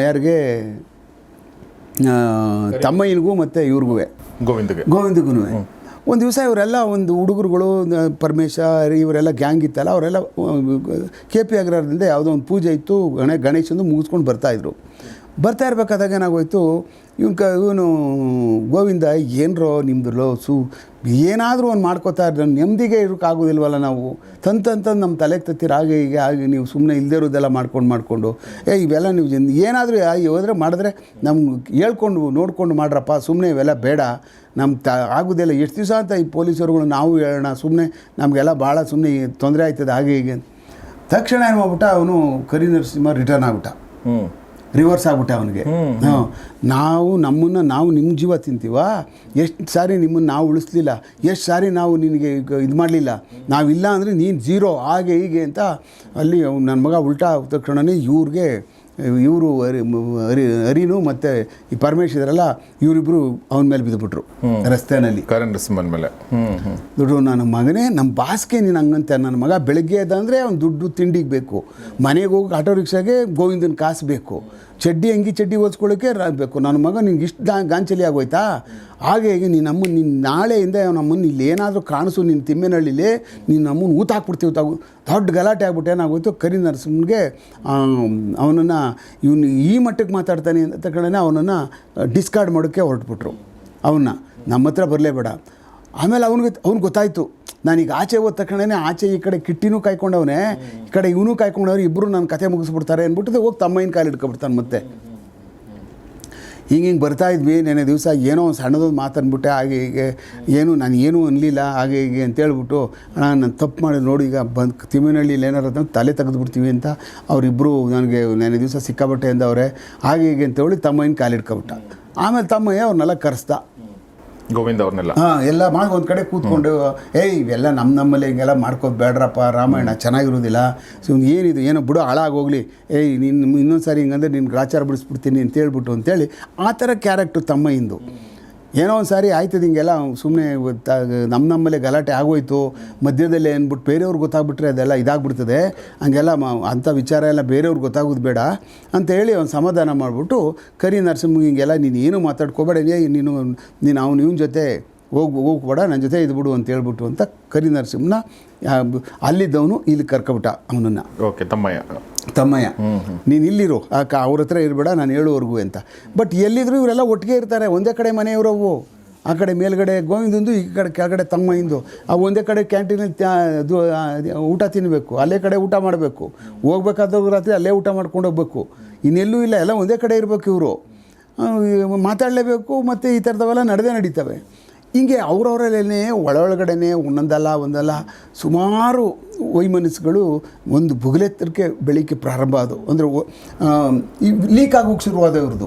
ಯಾರಿಗೆ, ತಮ್ಮಯ್ಯನಿಗೂ ಮತ್ತು ಇವ್ರಿಗೂ, ಗೋವಿಂದಗೂ. ಒಂದು ದಿವಸ ಇವರೆಲ್ಲ ಒಂದು ಹುಡುಗರುಗಳು, ಪರಮೇಶ ಇವರೆಲ್ಲ ಗ್ಯಾಂಗ್ ಇತ್ತಲ್ಲ, ಅವರೆಲ್ಲ KP ಅಗ್ರಹಾರದಿಂದ ಯಾವುದೋ ಒಂದು ಪೂಜೆ ಇತ್ತು, ಗಣೇಶಂದು ಮುಗಿಸ್ಕೊಂಡು ಬರ್ತಾಯಿದ್ರು. ಬರ್ತಾ ಇರಬೇಕಾದಾಗ ಏನಾಗೋಯ್ತು, ಇವನು ಗೋವಿಂದ, ಏನರೋ ನಿಮ್ಮದು ಏನಾದರೂ ಒಂದು ಮಾಡ್ಕೋತಾ ಇದ್ರೆ ನೆಮ್ಮದಿಗೆ ಇರೋಕ್ಕಾಗೋದಿಲ್ವಲ್ಲ, ನಾವು ತಂತಂತ ನಮ್ಮ ತಲೆಗೆ ತತ್ತಿರ ಹಾಗೆ ನೀವು ಸುಮ್ಮನೆ ಇಲ್ಲದೇ ಇರೋದೆಲ್ಲ ಮಾಡಿಕೊಂಡು ಇವೆಲ್ಲ ನೀವು ಏನಾದರೂ ಹೋದರೆ ಮಾಡಿದ್ರೆ ನಮ್ಗೆ ಹೇಳ್ಕೊಂಡು ನೋಡಿಕೊಂಡು ಮಾಡ್ರಪ್ಪ, ಸುಮ್ಮನೆ ಇವೆಲ್ಲ ಬೇಡ, ನಮ್ಮ ಆಗೋದಿಲ್ಲ. ಎಷ್ಟು ದಿವಸ ಅಂತ ಈ ಪೊಲೀಸರುಗಳು ನಾವು ಹೇಳೋಣ, ಸುಮ್ಮನೆ ನಮಗೆಲ್ಲ ಭಾಳ ಸುಮ್ಮನೆ ತೊಂದರೆ ಆಯ್ತದೆ ಹಾಗೆ. ತಕ್ಷಣ ಏನು ಮಾಡ್ಬಿಟ್ಟ ಅವನು, ಕರಿ ನರಸಿಂಹ ರಿಟರ್ನ್ ಆಗ್ಬಿಟ್ಟ, ರಿವರ್ಸ್ ಆಗ್ಬಿಟ್ಟೆ ಅವನಿಗೆ. ನಾವು ನಿಮ್ಮ ಜೀವ ತಿಂತೀವ, ಎಷ್ಟು ಸಾರಿ ನಿಮ್ಮನ್ನು ನಾವು ಉಳಿಸ್ಲಿಲ್ಲ, ಎಷ್ಟು ಸಾರಿ ನಾವು ನಿನಗೆ ಇದು ಮಾಡಲಿಲ್ಲ, ನಾವಿಲ್ಲ ಅಂದರೆ ನೀನು ಝೀರೋ, ಹಾಗೆ ಹೀಗೆ ಅಂತ. ಅಲ್ಲಿ ನನ್ನ ಮಗ ಉಲ್ಟಾ ತಕ್ಷಣವೇ ಇವರು ಹರಿನು ಮತ್ತು ಈ ಪರಮೇಶ್ ಇದ್ರಲ್ಲ, ಇವರಿಬ್ಬರು ಅವನ ಮೇಲೆ ಬಿದ್ದುಬಿಟ್ರು ರಸ್ತೆಯಲ್ಲಿ, ನರಸಿಂಹನ ಮೇಲೆ. ದುಡ್ಡು, ನನ್ನ ಮಗನೇ, ನಮ್ಮ ಬಾಸ್ಗೆ ನೀನು ಹಂಗಂತೆ, ನನ್ನ ಮಗ ಬೆಳಗ್ಗೆ ಎದ್ದಂದರೆ ಅವ್ನು ದುಡ್ಡು ತಿಂಡಿಗೆ ಬೇಕು, ಮನೆಗೆ ಹೋಗಿ ಆಟೋ ರಿಕ್ಷಾಗೆ ಗೋವಿಂದನ ಕಾಸು ಬೇಕು, ಚಡ್ಡಿ ಅಂಗಿ ಚಡ್ಡಿ ಓದಿಸ್ಕೊಳ್ಳೋಕ್ಕೆ ಬೇಕು. ನನ್ನ ಮಗ ನಿಂಗೆ ಇಷ್ಟು ಗಾಂಚಲಿ ಆಗೋಯ್ತಾ, ಹಾಗೆ ಈಗ ನೀನು ನಾಳೆಯಿಂದ ನಮ್ಮನ್ನು ಇಲ್ಲಿ ಏನಾದರೂ ಕಾಣಿಸು ನಿನ್ನ ತಿಮ್ಮೇನಹಳ್ಳಿಲಿ ನೀನು ನಮ್ಮನ್ನು ಊತ ಹಾಕ್ಬಿಡ್ತೀವಿ ದೊಡ್ಡ ಗಲಾಟೆ ಆಗ್ಬಿಟ್ಟು ಏನಾಗೋಯ್ತು. ಕರಿ ನರಸಿಂಹನಿಗೆ ಅವನನ್ನು ಇವನು ಈ ಮಟ್ಟಕ್ಕೆ ಮಾತಾಡ್ತಾನೆ ಅಂತ ತಗೊಂಡೇ ಅವನನ್ನು ಡಿಸ್ಕಾರ್ಡ್ ಮಾಡೋಕ್ಕೆ ಹೊರಟ್ಬಿಟ್ರು. ಅವನ್ನ ನಮ್ಮ ಹತ್ರ ಬರಲೇಬೇಡ. ಆಮೇಲೆ ಅವ್ನಿಗೆ ಗೊತ್ತಾಯಿತು ನಾನೀಗ ಆಚೆ ಹೋದ ತಕ್ಷಣವೇ ಆಚೆ ಈ ಕಡೆ ಕಿಟ್ಟಿನೂ ಕಾಯ್ಕೊಂಡವನೇ, ಈ ಕಡೆ ಇವನು ಕಾಯ್ಕೊಂಡವ್ರು, ಇಬ್ಬರು ನನ್ನ ಕತೆ ಮುಗಿಸ್ಬಿಡ್ತಾರೆ ಅಂದ್ಬಿಟ್ಟು ಹೋಗಿ ತಮ್ಮಯ್ಯನ ಕಾಲು ಇಟ್ಕೊಬಿಡ್ತಾನೆ. ಮತ್ತೆ ಹಿಂಗೆ ಬರ್ತಾ ಇದ್ವಿ ನೆನೆ ದಿವಸ ಏನೋ ಒಂದು ಸಣ್ಣದೊಂದು ಮಾತನ್ಬಿಟ್ಟೆ, ಹಾಗೆ ಹೀಗೆ ನಾನು ಏನೂ ಅನ್ನಲಿಲ್ಲ ಹಾಗೆ ಹೀಗೆ ಅಂತೇಳ್ಬಿಟ್ಟು ನಾನು ತಪ್ಪು ಮಾಡಿ ನೋಡಿ ಈಗ ಬಂದು ತಿಮ್ಮೇನಹಳ್ಳಿಲಿ ಏನಾರ ತಲೆ ತೆಗೆದುಬಿಡ್ತೀವಿ ಅಂತ ಅವರಿಬ್ಬರು ನನಗೆ ನೆನೆ ದಿವಸ ಸಿಕ್ಕಾಬಟ್ಟೆ ಅಂದವ್ರೆ ಹಾಗೆ ಹೀಗೆ ಅಂತೇಳಿ ತಮ್ಮಯ್ಯನ ಕಾಲು ಇಟ್ಕೊಬಿಟ್ಟ. ಆಮೇಲೆ ತಮ್ಮಯ್ಯ ಅವ್ರನ್ನೆಲ್ಲ ಕರೆಸ್ದ, ಗೋವಿಂದ ಅವ್ರನ್ನೆಲ್ಲ ಎಲ್ಲ ಮಾಡಿ ಒಂದು ಕಡೆ ಕೂತ್ಕೊಂಡು ಇವೆಲ್ಲ ನಮ್ಮಲ್ಲಿ ಹಿಂಗೆಲ್ಲ ಮಾಡ್ಕೋದು ಬೇಡ್ರಪ್ಪ, ರಾಮಾಯಣ ಚೆನ್ನಾಗಿರೋದಿಲ್ಲ, ಸೊ ಏನಿದು ಏನೋ ಬಿಡು ಹಾಳಾಗೋಗ್ಲಿ, ನೀನು ಇನ್ನೊಂದು ಸಾರಿ ಹಿಂಗಂದ್ರೆ ನಿನ್ನ ಗ್ರಾಚಾರ ಬಿಡಿಸ್ಬಿಡ್ತೀನಿ ಅಂತೇಳ್ಬಿಟ್ಟು ಅಂತೇಳಿ ಆ ಥರ ಕ್ಯಾರೆಕ್ಟ್ರು ತಮ್ಮಯ್ಯಂದು. ಏನೋ ಒಂದು ಸಾರಿ ಆಯ್ತದೆ ಹಿಂಗೆಲ್ಲ ಸುಮ್ಮನೆ ನಮ್ಮಲ್ಲೇ ಗಲಾಟೆ ಆಗೋಯ್ತು ಮಧ್ಯದಲ್ಲೇ ಅಂದ್ಬಿಟ್ಟು ಬೇರೆಯವ್ರಿಗೆ ಗೊತ್ತಾಗ್ಬಿಟ್ರೆ ಅದೆಲ್ಲ ಇದಾಗ್ಬಿಡ್ತದೆ, ಹಂಗೆಲ್ಲ ಅಂಥ ವಿಚಾರ ಎಲ್ಲ ಬೇರೆಯವ್ರಿಗೆ ಗೊತ್ತಾಗೋದು ಬೇಡ ಅಂತ ಹೇಳಿ ಅವ್ನು ಸಮಾಧಾನ ಮಾಡಿಬಿಟ್ಟು ಕರಿ ನರಸಿಂಹ ಹಿಂಗೆಲ್ಲ ನೀನು ಏನು ಮಾತಾಡ್ಕೋಬೇಡ, ನೀನು ಇವನ ಜೊತೆ ಹೋಗ್ಬೇಡ, ನನ್ನ ಜೊತೆ ಇದ್ಬಿಡು ಅಂತ ಹೇಳ್ಬಿಟ್ಟು ಅಂತ ಕರಿ ನರಸಿಂಹನ ಅಲ್ಲಿದ್ದವನು ಇಲ್ಲಿ ಕರ್ಕೊಬಿಟ್ಟ ಅವನನ್ನು. ಓಕೆ, ತಮ್ಮಯ್ಯ ನೀನು ಇಲ್ಲಿರು, ಅವ್ರ ಹತ್ರ ಇರಬೇಡ ನಾನು ಹೇಳುವವರೆಗೂ ಅಂತ. ಬಟ್ ಎಲ್ಲಿದ್ರು ಇವರೆಲ್ಲ ಒಟ್ಟಿಗೆ ಇರ್ತಾರೆ, ಒಂದೇ ಕಡೆ ಮನೆಯವರವು, ಆ ಕಡೆ ಮೇಲ್ಗಡೆ ಗೋವಿಂದಂದು, ಈ ಕಡೆ ಕೆಳಗಡೆ ತಮ್ಮಯ್ಯಂದು. ಒಂದೇ ಕಡೆ ಕ್ಯಾಂಟೀನಲ್ಲಿ ಊಟ ತಿನ್ನಬೇಕು, ಅಲ್ಲೇ ಕಡೆ ಊಟ ಮಾಡಬೇಕು, ಹೋಗ್ಬೇಕಾದ್ರೂ ರಾತ್ರಿ ಅಲ್ಲೇ ಊಟ ಮಾಡ್ಕೊಂಡು ಹೋಗ್ಬೇಕು, ಇನ್ನೆಲ್ಲೂ ಇಲ್ಲ, ಎಲ್ಲ ಒಂದೇ ಕಡೆ ಇರಬೇಕು. ಇವರು ಮಾತಾಡಲೇಬೇಕು, ಮತ್ತು ಈ ಥರದವೆಲ್ಲ ನಡೀತವೆ. ಹಿಂಗೆ ಅವರವರಲ್ಲೇ ಒಳಗಡೆ ಒಂದಲ್ಲ ಸುಮಾರು ವೈಮನಸ್ಸುಗಳು ಒಂದು ಬುಗಲೆತ್ತರಕ್ಕೆ ಬೆಳೀಕೆ ಪ್ರಾರಂಭ ಆದವು. ಅಂದರೆ ಲೀಕ್ ಆಗೋಕ್ಕೆ ಶುರುವಾದ ಇವ್ರದ್ದು.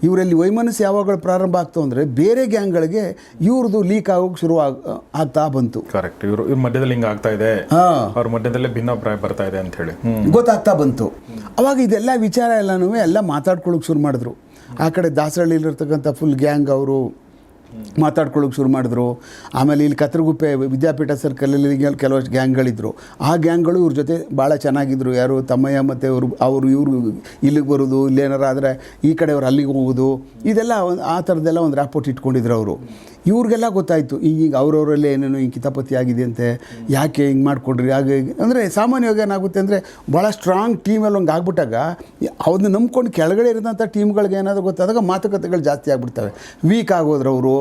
ಇವರಲ್ಲಿ ವೈಮನಸ್ಸು ಯಾವಾಗಲೂ ಪ್ರಾರಂಭ ಆಗ್ತಾವೆ ಅಂದರೆ ಬೇರೆ ಗ್ಯಾಂಗ್ಗಳಿಗೆ ಇವ್ರದ್ದು ಲೀಕ್ ಆಗೋಕ್ಕೆ ಆಗ್ತಾ ಬಂತು. ಕರೆಕ್ಟ್, ಇವ್ರ ಮಧ್ಯದಲ್ಲಿ ಹಿಂಗೆ ಆಗ್ತಾ ಇದೆ, ಅವ್ರ ಮಧ್ಯದಲ್ಲೇ ಭಿನ್ನಾಭಿಪ್ರಾಯ ಬರ್ತಾ ಇದೆ ಅಂತ ಹೇಳಿ ಗೊತ್ತಾಗ್ತಾ ಬಂತು. ಅವಾಗ ಇದೆಲ್ಲ ವಿಚಾರ ಎಲ್ಲ ಮಾತಾಡ್ಕೊಳ್ಳೋಕೆ ಶುರು ಮಾಡಿದ್ರು. ಆ ಕಡೆ ದಾಸರಳ್ಳಿಲಿರ್ತಕ್ಕಂಥ ಫುಲ್ ಗ್ಯಾಂಗ್ ಅವರು ಮಾತಾಡ್ಕೊಳ್ಳೋಕೆ ಶುರು ಮಾಡಿದ್ರು. ಆಮೇಲೆ ಇಲ್ಲಿ ಕತ್ರಗುಪ್ಪೆ ವಿದ್ಯಾಪೀಠ ಸರ್ಕಲಲ್ಲಿ ಕೆಲವಷ್ಟು ಗ್ಯಾಂಗ್ಗಳಿದ್ರು. ಆ ಗ್ಯಾಂಗ್ಗಳು ಇವ್ರ ಜೊತೆ ಭಾಳ ಚೆನ್ನಾಗಿದ್ರು. ಯಾರು ತಮ್ಮಯ್ಯ ಮತ್ತು ಇವರು ಇಲ್ಲಿಗೆ ಬರೋದು, ಇಲ್ಲೇನಾರ ಆದರೆ ಈ ಕಡೆಯವ್ರು ಅಲ್ಲಿಗೆ ಹೋಗೋದು, ಇದೆಲ್ಲ ಆ ಥರದ್ದೆಲ್ಲ ಒಂದು ರ್ಯಾಪೋರ್ಟ್ ಇಟ್ಕೊಂಡಿದ್ರು ಅವರು. ಇವ್ರಿಗೆಲ್ಲ ಗೊತ್ತಾಯಿತು ಈಗ ಅವ್ರವರಲ್ಲೇ ಏನೇನು ಹಿಂಗೆ ಕಿತಾಪತಿ ಆಗಿದೆ ಅಂತೆ, ಯಾಕೆ ಹಿಂಗೆ ಮಾಡಿಕೊಡ್ರಿ ಹಾಗೆ ಅಂದರೆ ಸಾಮಾನ್ಯವಾಗಿ ಏನಾಗುತ್ತೆ ಅಂದರೆ ಭಾಳ ಸ್ಟ್ರಾಂಗ್ ಟೀಮಲ್ಲಿ ಹಂಗೆ ಆಗ್ಬಿಟ್ಟಾಗ ಅವ್ರನ್ನ ನಂಬ್ಕೊಂಡು ಕೆಳಗಡೆ ಇರೋಂಥ ಟೀಮ್ಗಳಿಗೆ ಏನಾದರೂ ಗೊತ್ತಾದಾಗ ಮಾತುಕತೆಗಳು ಜಾಸ್ತಿ ಆಗಿಬಿಡ್ತವೆ, ವೀಕ್ ಆಗೋದ್ರು ಅವರು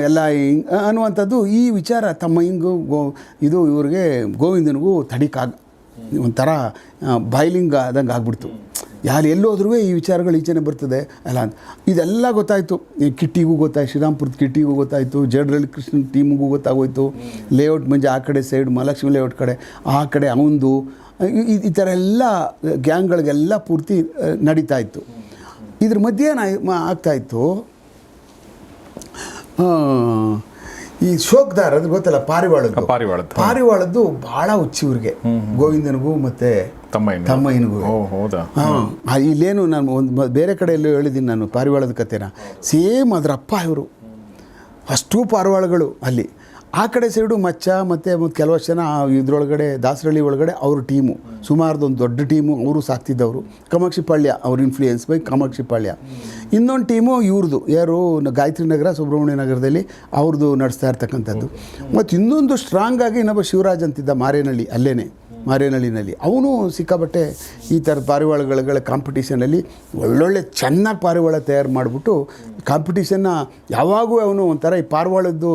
ಎಲ್ಲ ಹಿಂಗೆ ಅನ್ನುವಂಥದ್ದು. ಈ ವಿಚಾರ ತಮ್ಮಯ್ಯಂಗೂ ಇದು ಇವ್ರಿಗೆ ಗೋವಿಂದನಿಗೂ ಒಂಥರ ಬಾಯ್ಲಿಂಗ್ ಆದಂಗೆ ಆಗ್ಬಿಡ್ತು. ಯಾರು ಎಲ್ಲೋದ್ರೂ ಈ ವಿಚಾರಗಳು ಈಚೆನೆ ಬರ್ತದೆ ಅಲ್ಲ ಅಂತ. ಇದೆಲ್ಲ ಗೊತ್ತಾಯಿತು, ಕಿಟ್ಟಿಗೂ ಗೊತ್ತಾಯ್ತು, ಶ್ರೀರಾಮ್ಪುರದ ಕಿಟ್ಟಿಗೂ ಗೊತ್ತಾಯಿತು, ಜಡರಳ್ಳಿ ಕೃಷ್ಣನ್ ಟೀಮಿಗೂ ಗೊತ್ತಾಗೋಯ್ತು, ಲೇಔಟ್ ಮಂಜೆ ಆ ಕಡೆ ಸೈಡ್ ಮಹಾಲಕ್ಷ್ಮಿ ಲೇಔಟ್ ಕಡೆ ಆ ಕಡೆ ಅವಂದು ಈ ಥರ ಎಲ್ಲ ಗ್ಯಾಂಗ್ಗಳಿಗೆಲ್ಲ ಪೂರ್ತಿ ನಡೀತಾ ಇತ್ತು. ಇದ್ರ ಮಧ್ಯೆ ಆಗ್ತಾಯಿತ್ತು ಈ ಶೋಕ್ದಾರ್ ಅದು ಗೊತ್ತಲ್ಲ, ಪಾರಿವಾಳದ್ದು ಭಾಳ ಹುಚ್ಚಿ ಇವ್ರಿಗೆ, ಗೋವಿಂದನಿಗೂ ಮತ್ತು ತಮ್ಮಯ್ಯನಿಗೂ. ಇಲ್ಲೇನು ನಾನು ಒಂದು ಬೇರೆ ಕಡೆಯಲ್ಲೂ ಹೇಳಿದ್ದೀನಿ ನಾನು ಪಾರಿವಾಳದ ಕಥೆನ, ಸೇಮ್ ಅದ್ರ ಅಪ್ಪ ಇವರು. ಅಷ್ಟೂ ಪಾರಿವಾಳಗಳು ಅಲ್ಲಿ. ಆ ಕಡೆ ಸೈಡು ಮಚ್ಚ ಮತ್ತು ಕೆಲವಷ್ಟು ಜನ ಇದರೊಳಗಡೆ ದಾಸರಳ್ಳಿ ಒಳಗಡೆ ಅವ್ರ ಟೀಮು ಸುಮಾರದೊಂದು ದೊಡ್ಡ ಟೀಮು, ಅವರು ಸಾಕ್ತಿದ್ದವರು. ಕಾಮಾಕ್ಷಿ ಪಾಳ್ಯ ಅವ್ರ ಇನ್ಫ್ಲೂಯೆನ್ಸ್ ಬೈ ಕಾಮಾಕ್ಷಿ ಪಾಳ್ಯ. ಇನ್ನೊಂದು ಟೀಮು ಇವ್ರದ್ದು, ಯಾರು ಗಾಯತ್ರಿ ನಗರ ಸುಬ್ರಹ್ಮಣ್ಯ ನಗರದಲ್ಲಿ ಅವ್ರದ್ದು ನಡೆಸ್ತಾ ಇರ್ತಕ್ಕಂಥದ್ದು. ಮತ್ತು ಇನ್ನೊಂದು ಸ್ಟ್ರಾಂಗಾಗಿ ಇನ್ನೊಬ್ಬ ಶಿವರಾಜ್ ಅಂತಿದ್ದ ಮಾರೇನಹಳ್ಳಿನಲ್ಲಿ, ಅವನು ಸಿಕ್ಕಾಬಟ್ಟೆ ಈ ಥರ ಪಾರಿವಾಳಗಳ ಕಾಂಪಿಟೀಷನಲ್ಲಿ ಒಳ್ಳೊಳ್ಳೆ ಚೆನ್ನಾಗಿ ಪಾರಿವಾಳ ತಯಾರು ಮಾಡಿಬಿಟ್ಟು ಕಾಂಪಿಟೀಷನ್ನ ಯಾವಾಗೂ ಅವನು ಒಂಥರ ಈ ಪಾರಿವಾಳದ್ದು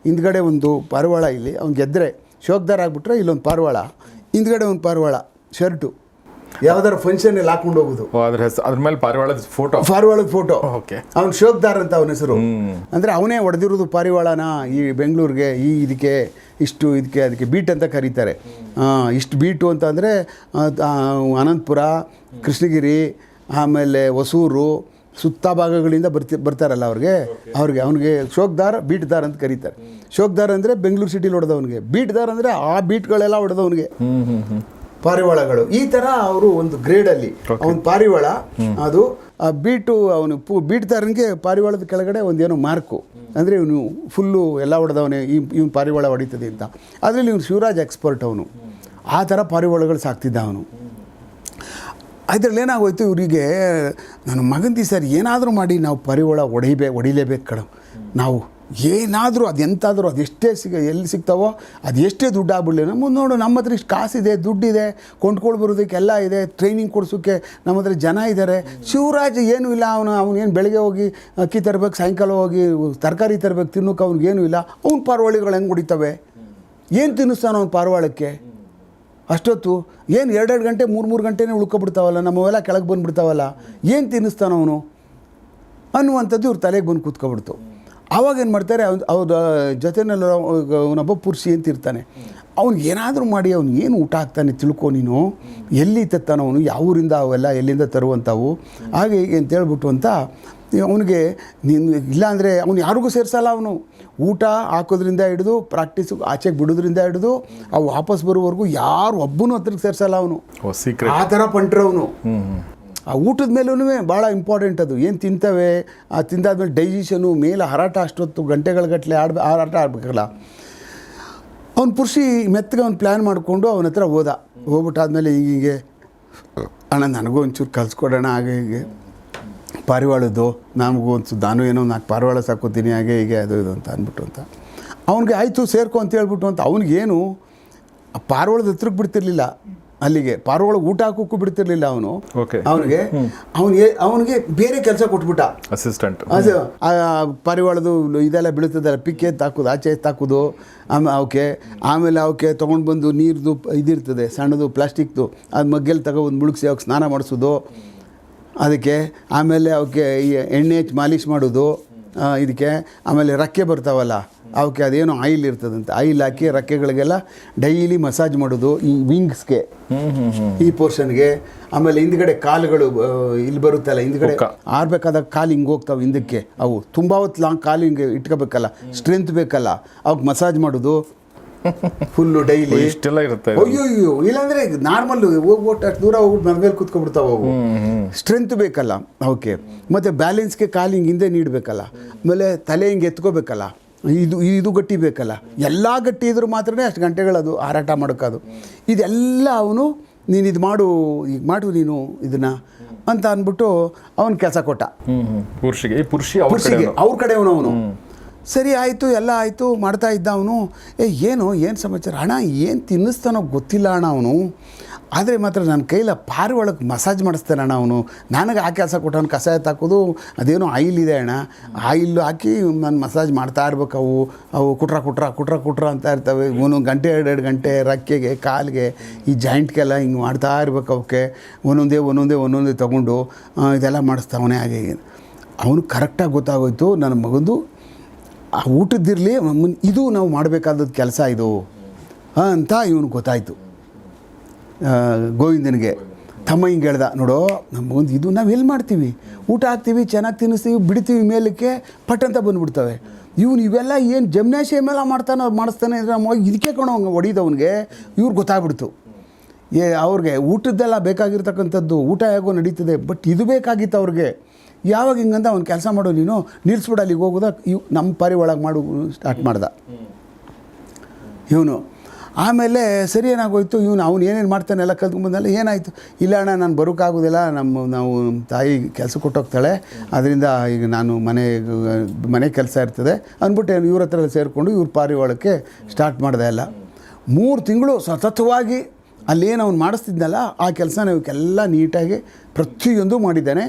ಹಿಂದ್ಗಡೆ ಒಂದು ಪಾರಿವಾಳ, ಇಲ್ಲಿ ಅವ್ನು ಗೆದ್ದರೆ ಶೋಕ್ದಾರ್ ಆಗಿಬಿಟ್ರೆ ಇಲ್ಲೊಂದು ಪಾರಿವಾಳ, ಹಿಂದ್ಗಡೆ ಒಂದು ಪಾರಿವಾಳ ಶರ್ಟು, ಯಾವ್ದಾರು ಫಂಕ್ಷನಲ್ಲಿ ಹಾಕೊಂಡು ಹೋಗೋದು, ಅದ್ರ ಮೇಲೆ ಪಾರಿವಾಳದ ಫೋಟೋ. ಓಕೆ, ಅವ್ನು ಶೋಕ್ದಾರ್ ಅಂತ ಅವನ ಹೆಸರು. ಅಂದರೆ ಅವನೇ ಹೊಡೆದಿರೋದು ಪಾರಿವಾಳನ ಈ ಬೆಂಗಳೂರಿಗೆ, ಅದಕ್ಕೆ ಬೀಟ್ ಅಂತ ಕರೀತಾರೆ. ಇಷ್ಟು ಬೀಟು ಅಂತ ಅಂದರೆ ಅನಂತಪುರ, ಕೃಷ್ಣಗಿರಿ, ಆಮೇಲೆ ಹೊಸೂರು ಸುತ್ತ ಭಾಗಗಳಿಂದ ಬರ್ತಾರಲ್ಲ ಅವನಿಗೆ ಶೋಕ್ದಾರ್, ಬೀಟ್ದಾರ್ ಅಂತ ಕರೀತಾರೆ. ಶೋಕ್ದಾರ್ ಅಂದರೆ ಬೆಂಗಳೂರು ಸಿಟಿಲಿ ಹೊಡೆದವನಿಗೆ, ಬೀಟ್ದಾರ್ ಅಂದರೆ ಆ ಬೀಟ್ಗಳೆಲ್ಲ ಹೊಡೆದವನಿಗೆ ಪಾರಿವಾಳಗಳು. ಈ ಥರ ಅವರು ಒಂದು ಗ್ರೇಡಲ್ಲಿ ಅವನು ಪಾರಿವಾಳ, ಅದು ಆ ಬೀಟು ಅವನು ಬೀಟ್ದಾರನಿಗೆ ಪಾರಿವಾಳದ ಕೆಳಗಡೆ ಒಂದೇನೋ ಮಾರ್ಕು, ಅಂದರೆ ಇವನು ಫುಲ್ಲು ಎಲ್ಲ ಹೊಡೆದವನೇ, ಇವನು ಪಾರಿವಾಳ ಹೊಡಿತದೆ ಅಂತ. ಅದರಲ್ಲಿ ಇವನು ಶಿವರಾಜ್ ಎಕ್ಸ್ಪರ್ಟ್ ಅವನು. ಆ ಥರ ಪಾರಿವಾಳಗಳು ಸಾಕ್ತಿದ್ದ ಅವನು. ಅದ್ರಲ್ಲಿ ಏನಾಗೋಯ್ತು ಇವರಿಗೆ ನನ್ನ ಮಗಂದಿ ಸರ್ ಏನಾದರೂ ಮಾಡಿ ನಾವು ಪರಿವಾಳ ಹೊಡಿಲೇಬೇಕು ಕಣ ನಾವು ಏನಾದರೂ ಅದೆಂತಾದರೂ ಅದೆಷ್ಟೇ ಎಲ್ಲಿ ಸಿಗ್ತಾವೋ ಅದು ಎಷ್ಟೇ ದುಡ್ಡು ಆಗ್ಬಿಡಲಿ ನಮ್ಮ ನೋಡು ನಮ್ಮ ಹತ್ರ ಇಷ್ಟು ಕಾಸಿದೆ ದುಡ್ಡಿದೆ ಕೊಂಡ್ಕೊಂಡು ಬರೋದಕ್ಕೆಲ್ಲ ಇದೆ ಟ್ರೈನಿಂಗ್ ಕೊಡ್ಸೋಕ್ಕೆ ನಮ್ಮ ಹತ್ರ ಜನ ಇದ್ದಾರೆ. ಶಿವರಾಜ್ ಏನೂ ಇಲ್ಲ, ಅವನೇನು ಬೆಳಗ್ಗೆ ಹೋಗಿ ಅಕ್ಕಿ ತರಬೇಕು, ಸಾಯಂಕಾಲ ಹೋಗಿ ತರಕಾರಿ ತರಬೇಕು, ತಿನ್ನೋಕೆ ಅವ್ನಿಗೇನೂ ಇಲ್ಲ. ಅವ್ನ ಪಾರಿವಾಳಗಳು ಹೆಂಗೆ ಹೊಡಿತವೆ? ಏನು ತಿನ್ನಿಸ್ತಾನೆ ಅವ್ನ ಪಾರಿವಾಳಕ್ಕೆ? ಅಷ್ಟೊತ್ತು ಏನು 2 ಗಂಟೆ 3 ಗಂಟೆನೇ ಉಳ್ಕೊಬಿಡ್ತಾವಲ್ಲ, ನಮ್ಮವೆಲ್ಲ ಕೆಳಗೆ ಬಂದುಬಿಡ್ತಾವಲ್ಲ, ಏನು ತಿನ್ನಿಸ್ತಾನವನು ಅನ್ನುವಂಥದ್ದು ಇವ್ರ ತಲೆಗೆ ಬಂದು ಕೂತ್ಕೊಬಿಡ್ತು. ಆವಾಗ ಏನು ಮಾಡ್ತಾರೆ, ಅವ್ರ ಜೊತೆನಲ್ಲಿ ಅವನೊಬ್ಬ ಪುರುಷಿ ಅಂತ ಇರ್ತಾನೆ, ಅವ್ನಿಗೆ ಏನಾದರೂ ಮಾಡಿ ಅವ್ನು ಏನು ಊಟ ಹಾಕ್ತಾನೆ ತಿಳ್ಕೊ ನೀನು, ಎಲ್ಲಿ ತತ್ತಾನ ಅವನು, ಯಾವ ಊರಿಂದ ಅವೆಲ್ಲ ಎಲ್ಲಿಂದ ತರುವಂಥವು ಹಾಗೆ ಹೀಗೆ ಅಂತೇಳ್ಬಿಟ್ಟು ಅಂತ ಅವನಿಗೆ ನೀನು ಇಲ್ಲಾಂದರೆ ಅವನು ಯಾರಿಗೂ ಸೇರಿಸಲ್ಲ. ಅವನು ಊಟ ಹಾಕೋದ್ರಿಂದ ಹಿಡಿದು ಪ್ರಾಕ್ಟೀಸು ಆಚೆಗೆ ಬಿಡೋದ್ರಿಂದ ಹಿಡಿದು ಅವು ವಾಪಸ್ ಬರೋವರೆಗೂ ಯಾರು ಒಬ್ಬನೂ ಹತ್ರಕ್ಕೆ ಸೇರಿಸಲ್ಲ ಅವನು. ಆ ಥರ ಪಂಟ್ರವನು. ಆ ಊಟದ ಮೇಲೂ ಭಾಳ ಇಂಪಾರ್ಟೆಂಟ್ ಅದು. ಏನು ತಿಂತವೆ, ಆ ತಿಂದಾದ್ಮೇಲೆ ಡೈಜೆಷನು ಮೇಲೆ ಹಾರಾಟ ಅಷ್ಟೊತ್ತು ಗಂಟೆಗಳ ಹಾರಾಟ ಆಡಬೇಕಲ್ಲ. ಅವ್ನ ಪುರುಷಿ ಮೆತ್ತಗೆ ಅವ್ನು ಪ್ಲ್ಯಾನ್ ಮಾಡಿಕೊಂಡು ಅವನ ಹತ್ರ ಹೋಗ್ಬಿಟ್ಟಾದ್ಮೇಲೆ ಹೀಗೆ ಅಣ್ಣ ನನಗೂ ಒಂಚೂರು ಕಲಿಸ್ಕೊಡೋಣ ಹಾಗೆ ಹೀಗೆ ಪಾರಿವಾಳದ್ದು, ನಮಗೂ ನಾನು ಏನೋ 4 ಪಾರಿವಾಳ ಸಾಕೋತೀನಿ ಹಾಗೆ ಹೀಗೆ ಅದು ಇದು ಅಂತ ಅಂದ್ಬಿಟ್ಟು ಅಂತ ಅವ್ನಿಗೆ ಆಯಿತು ಸೇರ್ಕೊ ಅಂತ ಹೇಳ್ಬಿಟ್ಟು ಅಂತ ಅವ್ನಿಗೇನು ಆ ಪಾರಿವಾಳದ ಹತ್ರಕ್ಕೆ ಬಿಡ್ತಿರ್ಲಿಲ್ಲ, ಅಲ್ಲಿಗೆ ಪಾರಿವಾಳ ಊಟ ಹಾಕೋಕ್ಕೂ ಬಿಡ್ತಿರ್ಲಿಲ್ಲ ಅವನು. ಅವನಿಗೆ ಬೇರೆ ಕೆಲಸ ಕೊಟ್ಬಿಟ್ಟ, ಅಸಿಸ್ಟೆಂಟ್. ಅದು ಪಾರಿವಾಳದು ಇದೆಲ್ಲ ಬೀಳ್ತದಲ್ಲ, ಪಿಕ್ಕೆ ಎತ್ತಾಕೋದು, ಆಚೆ ಎತ್ತಾಕೋದು, ಆಮೇಲೆ ಅವಕ್ಕೆ ತೊಗೊಂಡು ಬಂದು ನೀರ್ದು ಇದಿರ್ತದೆ ಸಣ್ಣದು ಪ್ಲಾಸ್ಟಿಕ್ದು, ಅದು ಮಗ್ಗೆಲ್ಲಿ ತಗೊಬಂದು ಮುಳುಗಿಸಿ ಅವಕ್ಕೆ ಸ್ನಾನ ಮಾಡಿಸೋದು ಅದಕ್ಕೆ, ಆಮೇಲೆ ಅವಕ್ಕೆ ಎಣ್ಣೆ ಹಚ್ಚಿ ಮಾಲೀಶ್ ಮಾಡೋದು ಇದಕ್ಕೆ, ಆಮೇಲೆ ರೆಕ್ಕೆ ಬರ್ತಾವಲ್ಲ ಅವಕ್ಕೆ ಅದೇನೋ ಆಯಿಲ್ ಇರ್ತದಂತೆ, ಆಯಿಲ್ ಹಾಕಿ ರೆಕ್ಕೆಗಳಿಗೆಲ್ಲ ಡೈಲಿ ಮಸಾಜ್ ಮಾಡೋದು ಈ ವಿಂಗ್ಸ್ಗೆ, ಈ ಪೋರ್ಷನ್ಗೆ. ಆಮೇಲೆ ಹಿಂದ್ಗಡೆ ಕಾಲುಗಳು ಇಲ್ಲಿ ಬರುತ್ತಲ್ಲ, ಹಿಂದ್ಗಡೆ ಆರ್ಬೇಕಾದಾಗ ಕಾಲು ಹಿಂಗೆ ಹೋಗ್ತಾವೆ ಹಿಂದಕ್ಕೆ, ಅವು ತುಂಬ ಹೊತ್ತು ಲಾಂಗ್ ಕಾಲು ಹಿಂಗೆ ಇಟ್ಕೋಬೇಕಲ್ಲ, ಸ್ಟ್ರೆಂತ್ ಬೇಕಲ್ಲ, ಅವಕ್ಕೆ ಮಸಾಜ್ ಮಾಡೋದು ಫುಲ್ಲು ಡೈಲಿ. ಇಷ್ಟೆಲ್ಲ ಇರುತ್ತೆ. ಅಯ್ಯೋ ಇಲ್ಲಾಂದರೆ ನಾರ್ಮಲ್ ಹೋಗ್ಬಿಟ್ಟು ಅಷ್ಟು ದೂರ ಹೋಗ್ಬಿಟ್ಟು ನನ್ನ ಮೇಲೆ ಕೂತ್ಕೊಬಿಡ್ತಾವೆ ಅವು. ಸ್ಟ್ರೆಂತ್ ಬೇಕಲ್ಲ ಅವಕ್ಕೆ, ಮತ್ತು ಬ್ಯಾಲೆನ್ಸ್ಗೆ ಕಾಲು ಹಿಂಗೆ ಹಿಂದೆ ನೀಡಬೇಕಲ್ಲ, ಆಮೇಲೆ ತಲೆ ಹಿಂಗೆ ಎತ್ಕೋಬೇಕಲ್ಲ, ಇದು ಗಟ್ಟಿ ಬೇಕಲ್ಲ, ಎಲ್ಲ ಗಟ್ಟಿ ಇದ್ರೂ ಮಾತ್ರನೇ ಅಷ್ಟು ಗಂಟೆಗಳದು ಹಾರಾಟ ಮಾಡೋಕ್ಕಾದು. ಇದೆಲ್ಲ ಅವನು ನೀನು ಇದು ಮಾಡು ನೀನು ಇದನ್ನು ಅಂತ ಅಂದ್ಬಿಟ್ಟು ಅವನು ಕೆಲಸ ಕೊಟ್ಟ ಪುರುಷಿಗೆ ಅವ್ರ ಕಡೆಯವನು ಅವನು. ಸರಿ ಆಯಿತು, ಎಲ್ಲ ಆಯಿತು, ಮಾಡ್ತಾ ಇದ್ದ ಅವನು. ಏನು ಸಮಾಚಾರ ಅಣ್ಣ, ಏನು ತಿನ್ನಿಸ್ತಾನೋ ಗೊತ್ತಿಲ್ಲ ಅಣ್ಣ ಅವನು, ಆದರೆ ಮಾತ್ರ ನನ್ನ ಕೈಲ ಪಾರಿವಾಳಕ್ಕೆ ಮಸಾಜ್ ಮಾಡಿಸ್ತಾನೆ ಅಣ್ಣ ಅವನು. ನನಗೆ ಆ ಕೆಲಸ ಕೊಟ್ಟವನು, ಕಷಾಯ ಹಾಕೋದು, ಅದೇನೋ ಆಯಿಲ್ ಇದೆ ಅಣ್ಣ, ಆಯಿಲ್ ಹಾಕಿ ನಾನು ಮಸಾಜ್ ಮಾಡ್ತಾ ಇರ್ಬೇಕು. ಅವು ಕುಟ್ರ ಅಂತ ಇರ್ತವೆ, 1 ಗಂಟೆ 2 ಗಂಟೆ ರೆಕ್ಕೆಗೆ ಕಾಲಿಗೆ ಈ ಜಾಯಿಂಟ್ಗೆಲ್ಲ ಹಿಂಗೆ ಮಾಡ್ತಾ ಇರ್ಬೇಕು. ಅವಕ್ಕೆ ಒಂದೊಂದೇ ತೊಗೊಂಡು ಇದೆಲ್ಲ ಮಾಡಿಸ್ತಾವನೆ. ಹಾಗೆ ಅವನು ಕರೆಕ್ಟಾಗಿ ಗೊತ್ತಾಗೋಯ್ತು ನನ್ನ ಮಗಂದು ಆ ಊಟದ್ದಿರಲಿ, ಇದು ನಾವು ಮಾಡಬೇಕಾದದ್ದು ಕೆಲಸ ಇದು ಅಂತ ಇವನು ಗೊತ್ತಾಯಿತು. ಗೋವಿಂದನಿಗೆ ತಮ್ಮ ಹಿಂಗೆ ಹೇಳ್ದ, ನೋಡೋ ನಮಗೊಂದು ಇದು ನಾವು ಎಲ್ಲಿ ಮಾಡ್ತೀವಿ, ಊಟ ಹಾಕ್ತೀವಿ, ಚೆನ್ನಾಗಿ ತಿನ್ನಿಸ್ತೀವಿ, ಬಿಡ್ತೀವಿ, ಮೇಲಕ್ಕೆ ಪಟ್ಟಂತ ಬಂದುಬಿಡ್ತವೆ. ಇವೆಲ್ಲ ಏನು ಜಿಮ್ನಾಶಿಯಮ್ ಎಲ್ಲ ಮಾಡಿಸ್ತಾನೆ ಇದ್ರೆ ನಮ್ಮ ಇದಕ್ಕೆ ಕಣೋ ಹಂಗೆ ಹೊಡಿದವನಿಗೆ. ಗೊತ್ತಾಗ್ಬಿಡ್ತು ಅವ್ರಿಗೆ ಊಟದ್ದೆಲ್ಲ ಬೇಕಾಗಿರ್ತಕ್ಕಂಥದ್ದು, ಊಟ ಹೇಗೋ ನಡೀತದೆ, ಬಟ್ ಇದು ಬೇಕಾಗಿತ್ತು ಅವ್ರಿಗೆ. ಯಾವಾಗ ಹಿಂಗಂತ ಅವ್ನು ಕೆಲಸ ಮಾಡೋ ನೀನು ನಿಲ್ಲಿಸ್ಬಿಡ, ಅಲ್ಲಿಗೆ ಹೋಗೋದ ನಮ್ಮ ಪಾರಿವಾಳಗೆ ಮಾಡು ಸ್ಟಾರ್ಟ್ ಮಾಡ್ದ ಇವನು. ಆಮೇಲೆ ಸರಿ ಏನಾಗೋಯ್ತು, ಅವ್ನು ಏನೇನು ಮಾಡ್ತಾನೆ ಎಲ್ಲ ಕಲ್ತ್ಕೊಂಡ್ಬಂದಲ್ಲ. ಏನಾಯಿತು, ಇಲ್ಲ ಅಣ್ಣ ನಾನು ಬರೋಕ್ಕಾಗೋದಿಲ್ಲ, ನಾವು ತಾಯಿ ಕೆಲಸ ಕೊಟ್ಟೋಗ್ತಾಳೆ, ಅದರಿಂದ ಈಗ ನಾನು ಮನೆ ಕೆಲಸ ಇರ್ತದೆ ಅಂದ್ಬಿಟ್ಟು ಇವ್ರ ಹತ್ರ ಸೇರಿಕೊಂಡು ಇವ್ರ ಪಾರಿವಾಳಕ್ಕೆ ಸ್ಟಾರ್ಟ್ ಮಾಡಿದೆ. ಎಲ್ಲ 3 ತಿಂಗಳು ಸತತವಾಗಿ ಅಲ್ಲೇನು ಅವ್ನು ಮಾಡಿಸ್ತಿದ್ನಲ್ಲ ಆ ಕೆಲಸನ ಇವಕ್ಕೆಲ್ಲ ನೀಟಾಗಿ ಪ್ರತಿಯೊಂದು ಮಾಡಿದ್ದಾನೆ.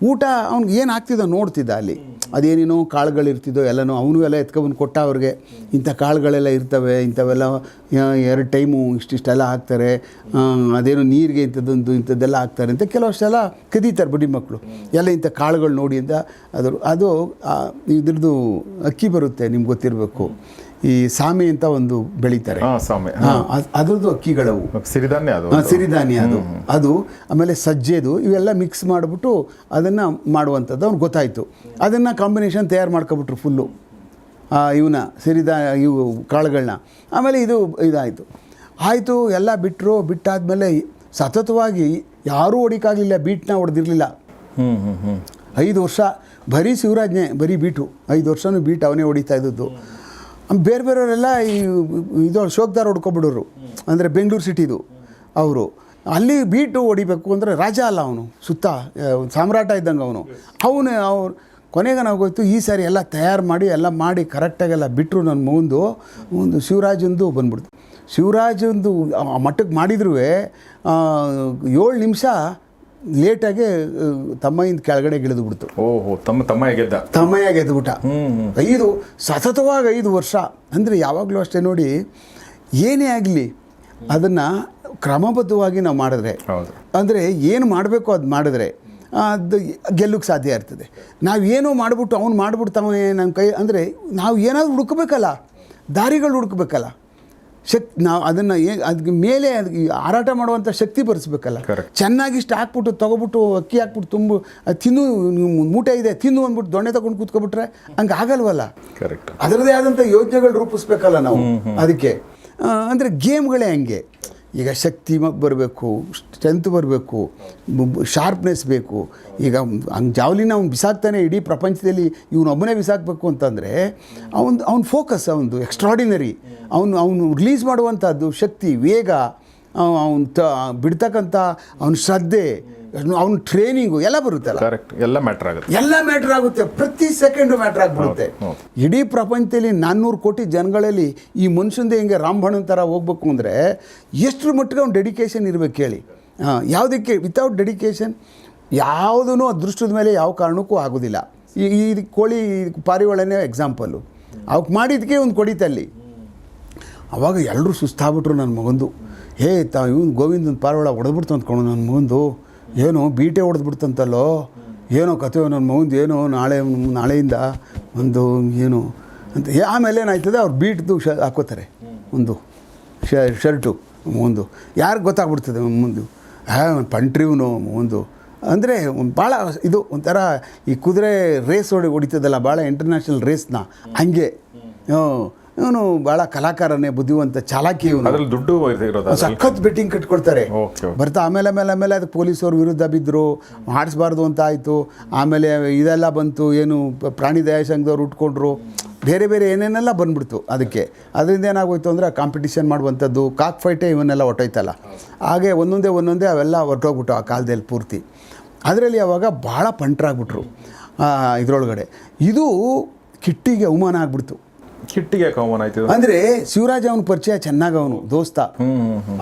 ಊಟ ಅವ್ನಿಗೆ ಏನು ಆಗ್ತಿದ್ದೋ ನೋಡ್ತಿದ್ದ, ಅಲ್ಲಿ ಅದೇನೇನೋ ಕಾಳುಗಳಿರ್ತಿದ್ದೋ ಎಲ್ಲನೂ ಅವನು ಎಲ್ಲ ಎತ್ಕೊಬಂದು ಕೊಟ್ಟ ಅವ್ರಿಗೆ. ಇಂಥ ಕಾಳುಗಳೆಲ್ಲ ಇರ್ತವೆ, ಇಂಥವೆಲ್ಲ 2 ಟೈಮು ಇಷ್ಟಿಷ್ಟೆಲ್ಲ ಹಾಕ್ತಾರೆ, ಅದೇನೋ ನೀರಿಗೆ ಇಂಥದ್ದೆಲ್ಲ ಹಾಕ್ತಾರೆ ಅಂತ ಕೆಲವಷ್ಟೆಲ್ಲ ಕದೀತಾರೆ ಬಡ್ಡಿ ಮಕ್ಕಳು ಎಲ್ಲ. ಇಂಥ ಕಾಳುಗಳು ನೋಡಿ ಅಂತ ಅದು ಇದ್ರದ್ದು ಅಕ್ಕಿ ಬರುತ್ತೆ, ನಿಮ್ಗೆ ಗೊತ್ತಿರಬೇಕು, ಈ ಸಾಮೆ ಅಂತ ಒಂದು ಬೆಳೀತಾರೆ, ಅದ್ರದ್ದು ಅಕ್ಕಿಗಳವು, ಸಿರಿಧಾನ್ಯ ಅದು ಆಮೇಲೆ ಸಜ್ಜೆದು, ಇವೆಲ್ಲ ಮಿಕ್ಸ್ ಮಾಡಿಬಿಟ್ಟು ಅದನ್ನು ಮಾಡುವಂಥದ್ದು ಅವ್ನು ಗೊತ್ತಾಯಿತು. ಅದನ್ನು ಕಾಂಬಿನೇಷನ್ ತಯಾರು ಮಾಡ್ಕೊಬಿಟ್ರು ಫುಲ್ಲು ಇವು ಕಾಳುಗಳನ್ನ. ಆಮೇಲೆ ಇದಾಯಿತು ಎಲ್ಲ ಬಿಟ್ಟಾದಮೇಲೆ ಸತತವಾಗಿ ಯಾರೂ ಹೊಡಿಕಾಗಲಿಲ್ಲ, ಬೀಟ್ನ ಹೊಡೆದಿರಲಿಲ್ಲ. 5 ವರ್ಷ ಬರೀ ಶಿವರಾಜ್ನೇ, ಬರೀ ಬೀಟು 5 ವರ್ಷವೂ ಬೀಟ್ ಅವನೇ ಹೊಡಿತಾ ಇದ್ದದ್ದು. ಬೇರೆಯವರೆಲ್ಲ ಶೋಕ್ದಾರ್ ಹೊಡ್ಕೊಬಿಡೋರು, ಅಂದರೆ ಬೆಂಗಳೂರು ಸಿಟಿದು ಅವರು. ಅಲ್ಲಿ ಬೀಟು ಹೊಡಿಬೇಕು ಅಂದರೆ ರಾಜ ಅಲ್ಲ ಅವನು, ಸುತ್ತ ಸಾಮ್ರಾಟ ಇದ್ದಂಗೆ ಅವ್ರು ಕೊನೆಗೆ ನಾವು ಗೊತ್ತು ಈ ಸಾರಿ ಎಲ್ಲ ತಯಾರು ಮಾಡಿ ಎಲ್ಲ ಮಾಡಿ ಕರೆಕ್ಟಾಗೆಲ್ಲ ಬಿಟ್ಟರು. ನನ್ನ ಮುಂದು ಒಂದು ಶಿವರಾಜಂದು ಬಂದ್ಬಿಡ್ತು. ಶಿವರಾಜಂದು ಆ ಮಟ್ಟಕ್ಕೆ ಮಾಡಿದ್ರೂ 7 ನಿಮಿಷ ಲೇಟಾಗಿ ತಮ್ಮಯಿಂದ ಕೆಳಗಡೆ ಇಳಿದುಬಿಡ್ತು. ಓಹೋ, ತಮ್ಮಯ್ಯ ಗೆದ್ದುಬಿಟ್ಟ. 5 ವರ್ಷ ಅಂದರೆ ಯಾವಾಗಲೂ ಅಷ್ಟೇ ನೋಡಿ, ಏನೇ ಆಗಲಿ ಅದನ್ನು ಕ್ರಮಬದ್ಧವಾಗಿ ನಾವು ಮಾಡಿದ್ರೆ, ಅಂದರೆ ಏನು ಮಾಡಬೇಕು ಅದು ಮಾಡಿದ್ರೆ ಅದು ಗೆಲ್ಲಕ್ಕೆ ಸಾಧ್ಯ ಇರ್ತದೆ. ನಾವೇನೋ ಮಾಡಿಬಿಟ್ಟು ಅವ್ನು ಮಾಡಿಬಿಡ್ತಾವೇ ನನ್ನ ಕೈ ಅಂದರೆ ನಾವು ಏನಾದರೂ ಹುಡುಕಬೇಕಲ್ಲ, ದಾರಿಗಳು ಹುಡುಕಬೇಕಲ್ಲ, ನಾವು ಅದನ್ನು ಅದಕ್ಕೆ ಮೇಲೆ ಅದಕ್ಕೆ ಹಾರಾಟ ಮಾಡುವಂಥ ಶಕ್ತಿ ಬರೆಸ್ಬೇಕಲ್ಲ. ಚೆನ್ನಾಗಿ ಇಷ್ಟು ಹಾಕ್ಬಿಟ್ಟು ತೊಗೊಬಿಟ್ಟು ಅಕ್ಕಿ ಹಾಕ್ಬಿಟ್ಟು ತಿನ್ನು, ಮೂಟೆ ಇದೆ ತಿನ್ನು ಅಂದ್ಬಿಟ್ಟು ದೊಣ್ಣೆ ತಗೊಂಡು ಕೂತ್ಕೊಬಿಟ್ರೆ ಹಂಗೆ ಆಗಲ್ವಲ್ಲ. ಕರೆಕ್ಟ್. ಅದರದ್ದೇ ಆದಂಥ ಯೋಜನೆಗಳು ರೂಪಿಸ್ಬೇಕಲ್ಲ ನಾವು. ಅದಕ್ಕೆ ಅಂದರೆ ಗೇಮ್ಗಳೇ ಹಂಗೆ. ಈಗ ಶಕ್ತಿ ಬರಬೇಕು, ಸ್ಟ್ರೆಂತ್ ಬರಬೇಕು, ಶಾರ್ಪ್ನೆಸ್ ಬೇಕು. ಈಗ ಹಂಗೆ ಜಾವ್ಲಿನ ಅವ್ನು ಬಿಸಾಕ್ತಾನೆ ಇಡೀ ಪ್ರಪಂಚದಲ್ಲಿ, ಇವನೊಬ್ಬನೇ ಬಿಸಾಕಬೇಕು ಅಂತಂದರೆ ಅವ್ನ ಫೋಕಸ್ ಅವನದು ಎಕ್ಸ್ಟ್ರಾಡಿನರಿ. ಅವನು ರಿಲೀಸ್ ಮಾಡುವಂಥದ್ದು ಶಕ್ತಿ, ವೇಗ, ಅವನು ಬಿಡ್ತಕ್ಕಂಥ ಅವನ ಶ್ರದ್ಧೆ, ಅವ್ನ ಟ್ರೈನಿಂಗು ಎಲ್ಲ ಬರುತ್ತಲ್ಲ. ಕರೆಕ್ಟ್. ಎಲ್ಲ ಮ್ಯಾಟ್ರ್ ಆಗುತ್ತೆ. ಪ್ರತಿ ಸೆಕೆಂಡು ಮ್ಯಾಟ್ರ್ ಆಗಿಬಿಡುತ್ತೆ. ಇಡೀ ಪ್ರಪಂಚದಲ್ಲಿ 400 ಕೋಟಿ ಜನಗಳಲ್ಲಿ ಈ ಮನುಷ್ಯಂದೇ ಹಿಂಗೆ ರಾಮಬಣ್ಣನ ಥರ ಹೋಗ್ಬೇಕು ಅಂದರೆ ಎಷ್ಟರ ಮಟ್ಟಿಗೆ ಅವ್ನು ಡೆಡಿಕೇಶನ್ ಇರಬೇಕು ಹೇಳಿ. ಯಾವುದಕ್ಕೆ ವಿತೌಟ್ ಡೆಡಿಕೇಶನ್ ಯಾವುದೂ ಅದೃಷ್ಟದ ಮೇಲೆ ಯಾವ ಕಾರಣಕ್ಕೂ ಆಗೋದಿಲ್ಲ. ಈ ಕೋಳಿ ಪಾರಿವಾಳನೇ ಎಕ್ಸಾಂಪಲ್ಲು. ಅವಕ್ಕೆ ಮಾಡಿದ್ದಕ್ಕೆ ಒಂದು ಕೊಡಿತಲ್ಲಿ. ಆವಾಗ ಎಲ್ಲರೂ ಸುಸ್ತಾಗ್ಬಿಟ್ರು ನನ್ನ ಮಗಂದು. ಇವನು ಗೋವಿಂದನ ಪಾರಿವಾಳ ಹೊಡೆದ್ಬಿಡ್ತು ಅಂದ್ಕೊಂಡು ನನ್ನ ಮಗಂದು ಏನೋ ಬೀಟೆ ಹೊಡೆದ್ಬಿಡ್ತಂತಲ್ಲೋ, ಏನೋ ಕಥೆ ನನ್ನ ಮಗಂದು, ಏನೋ ನಾಳೆಯಿಂದ ಒಂದು ಏನು ಅಂತ. ಆಮೇಲೆ ಏನಾಯ್ತದೆ, ಅವ್ರು ಬೀಟ್ದು ಹಾಕೋತಾರೆ, ಒಂದು ಶರ್ಟು ಒಂದು ಯಾರಿಗೆ ಗೊತ್ತಾಗ್ಬಿಡ್ತದೆ ಮುಂದೆ ಪಂಟ್ರಿವ್ನು ಒಂದು. ಅಂದರೆ ಭಾಳ ಇದು ಒಂಥರ ಈ ಕುದುರೆ ರೇಸ್ ಹೊಡಿತದಲ್ಲ, ಭಾಳ ಇಂಟರ್ನ್ಯಾಷನಲ್ ರೇಸ್ನ ಹಂಗೆ. ಇವನು ಭಾಳ ಕಲಾಕಾರನೇ, ಬುದ್ಧಿವಂತ, ಚಾಲಾಕಿ. ಇವನು ದುಡ್ಡು ಸಖತ್ ಬೆಟ್ಟಿಂಗ್ ಕಟ್ಕೊಳ್ತಾರೆ. ಬರ್ತಾ ಆಮೇಲೆ ಅದಕ್ಕೆ ಪೊಲೀಸವ್ರ ವಿರುದ್ಧ ಬಿದ್ದರು, ಆಡಿಸ್ಬಾರ್ದು ಅಂತ ಆಯಿತು. ಆಮೇಲೆ ಇದೆಲ್ಲ ಬಂತು, ಏನು ಪ್ರಾಣಿ ದಯಾ ಸಂಘದವ್ರು ಉಟ್ಕೊಂಡ್ರು, ಬೇರೆ ಏನೇನೆಲ್ಲ ಬಂದ್ಬಿಡ್ತು ಅದಕ್ಕೆ. ಅದರಿಂದ ಏನಾಗೋಯ್ತು ಅಂದರೆ ಕಾಂಪಿಟಿಷನ್ ಮಾಡುವಂಥದ್ದು, ಕಾಕ್ ಫೈಟೇ ಇವನ್ನೆಲ್ಲ ಹೊಟ್ಟೋಯ್ತಲ್ಲ. ಹಾಗೆ ಒಂದೊಂದೇ ಅವೆಲ್ಲ ಹೊರಟೋಗ್ಬಿಟ್ಟು ಆ ಕಾಲದಲ್ಲಿ ಪೂರ್ತಿ. ಅದರಲ್ಲಿ ಅವಾಗ ಭಾಳ ಪಂಟ್ರಾಗ್ಬಿಟ್ರು ಇದರೊಳಗಡೆ. ಇದು ಕಿಟ್ಟಿಗೆ ಅವಮಾನ ಆಗ್ಬಿಡ್ತು. ಕಿಟ್ಟಿಗೆ ಅವಮಾನ ಆಯ್ತು ಅಂದರೆ ಶಿವರಾಜ್ ಅವನ ಪರಿಚಯ ಚೆನ್ನಾಗಿ, ಅವನು ದೋಸ್ತ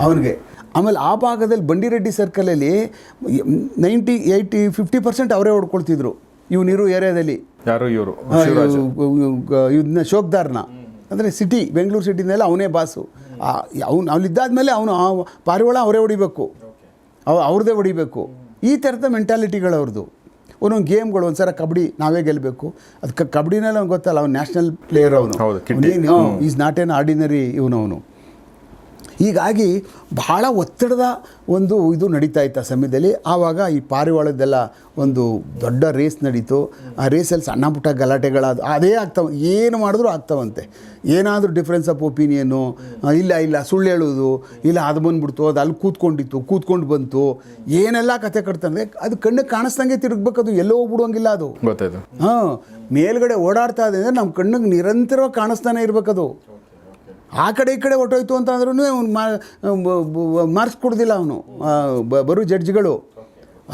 ಅವನಿಗೆ. ಆಮೇಲೆ ಆ ಭಾಗದಲ್ಲಿ ಬಂಡಿರೆಡ್ಡಿ ಸರ್ಕಲಲ್ಲಿ 50% ಅವರೇ ಹೊಡ್ಕೊಳ್ತಿದ್ರು ಇವನಿರೋ ಏರಿಯಾದಲ್ಲಿ. ಯಾರು ಇವರು ಇದನ್ನ ಶೋಕ್ದಾರ್ನ, ಅಂದರೆ ಸಿಟಿ, ಬೆಂಗಳೂರು ಸಿಟಿನೆಲ್ಲ ಅವನೇ ಬಾಸು. ಅವನಿದ್ದಾದ್ಮೇಲೆ ಅವನು ಪಾರಿವಾಳ ಅವರೇ ಹೊಡಿಬೇಕು, ಅವ್ರದ್ದೇ ಹೊಡಿಬೇಕು. ಈ ಥರದ ಮೆಂಟಾಲಿಟಿಗಳು ಅವ್ರದ್ದು. ಒಂದೊಂದು ಗೇಮ್ಗಳು, ಒಂದ್ಸಲ ಕಬಡ್ಡಿ ನಾವೇ ಗೆಲ್ಲಬೇಕು, ಅದಕ್ಕೆ ಕಬಡ್ಡಿನಲ್ಲಿ ಅವ್ನು ಗೊತ್ತಲ್ಲ, ಅವ್ನು ನ್ಯಾಷನಲ್ ಪ್ಲೇಯರ್ ಅವನು, ಈಸ್ ನಾಟ್ ಎನ್ ಆರ್ಡಿನರಿ ಅವನು. ಹೀಗಾಗಿ ಬಹಳ ಒತ್ತಡದ ಒಂದು ಇದು ನಡೀತಾ ಇತ್ತು ಆ ಸಮಯದಲ್ಲಿ. ಆವಾಗ ಈ ಪಾರಿವಾಳದ್ದೆಲ್ಲ ಒಂದು ದೊಡ್ಡ ರೇಸ್ ನಡೀತು. ಆ ರೇಸಲ್ಲಿ ಸಣ್ಣ ಪುಟ್ಟ ಗಲಾಟೆಗಳಾದ ಅದೇ ಆಗ್ತಾವೆ, ಏನು ಮಾಡಿದ್ರೂ ಆಗ್ತಾವಂತೆ. ಏನಾದರೂ ಡಿಫ್ರೆನ್ಸ್ ಆಫ್ ಒಪಿನಿಯನ್ನು, ಇಲ್ಲ ಸುಳ್ಳು ಹೇಳೋದು, ಇಲ್ಲ ಅದು ಬಂದುಬಿಡ್ತು, ಅದು ಅಲ್ಲಿ ಕೂತ್ಕೊಂಡು ಬಂತು, ಏನೆಲ್ಲ ಕತೆ ಕಟ್ತಂದರೆ ಅದು ಕಣ್ಣಿಗೆ ಕಾಣಿಸ್ದಂಗೆ ತಿರುಗಬೇಕು, ಅದು ಎಲ್ಲೋ ಹೋಗ್ಬಿಡುವಂಗಿಲ್ಲ ಅದು. ಮೇಲ್ಗಡೆ ಓಡಾಡ್ತಾ ಇದೆ ಅಂದರೆ ನಮ್ಮ ಕಣ್ಣಿಗೆ ನಿರಂತರವಾಗಿ ಕಾಣಿಸ್ತಾನೆ ಇರಬೇಕದು. ಆ ಕಡೆ ಈ ಕಡೆ ಹೊಟ್ಟೋಯ್ತು ಅಂತ ಅಂದ್ರೂ ಮಾರ್ಕ್ಸ್ ಕೊಡೋದಿಲ್ಲ ಅವನು. ಬರೋ ಜಡ್ಜ್ಗಳು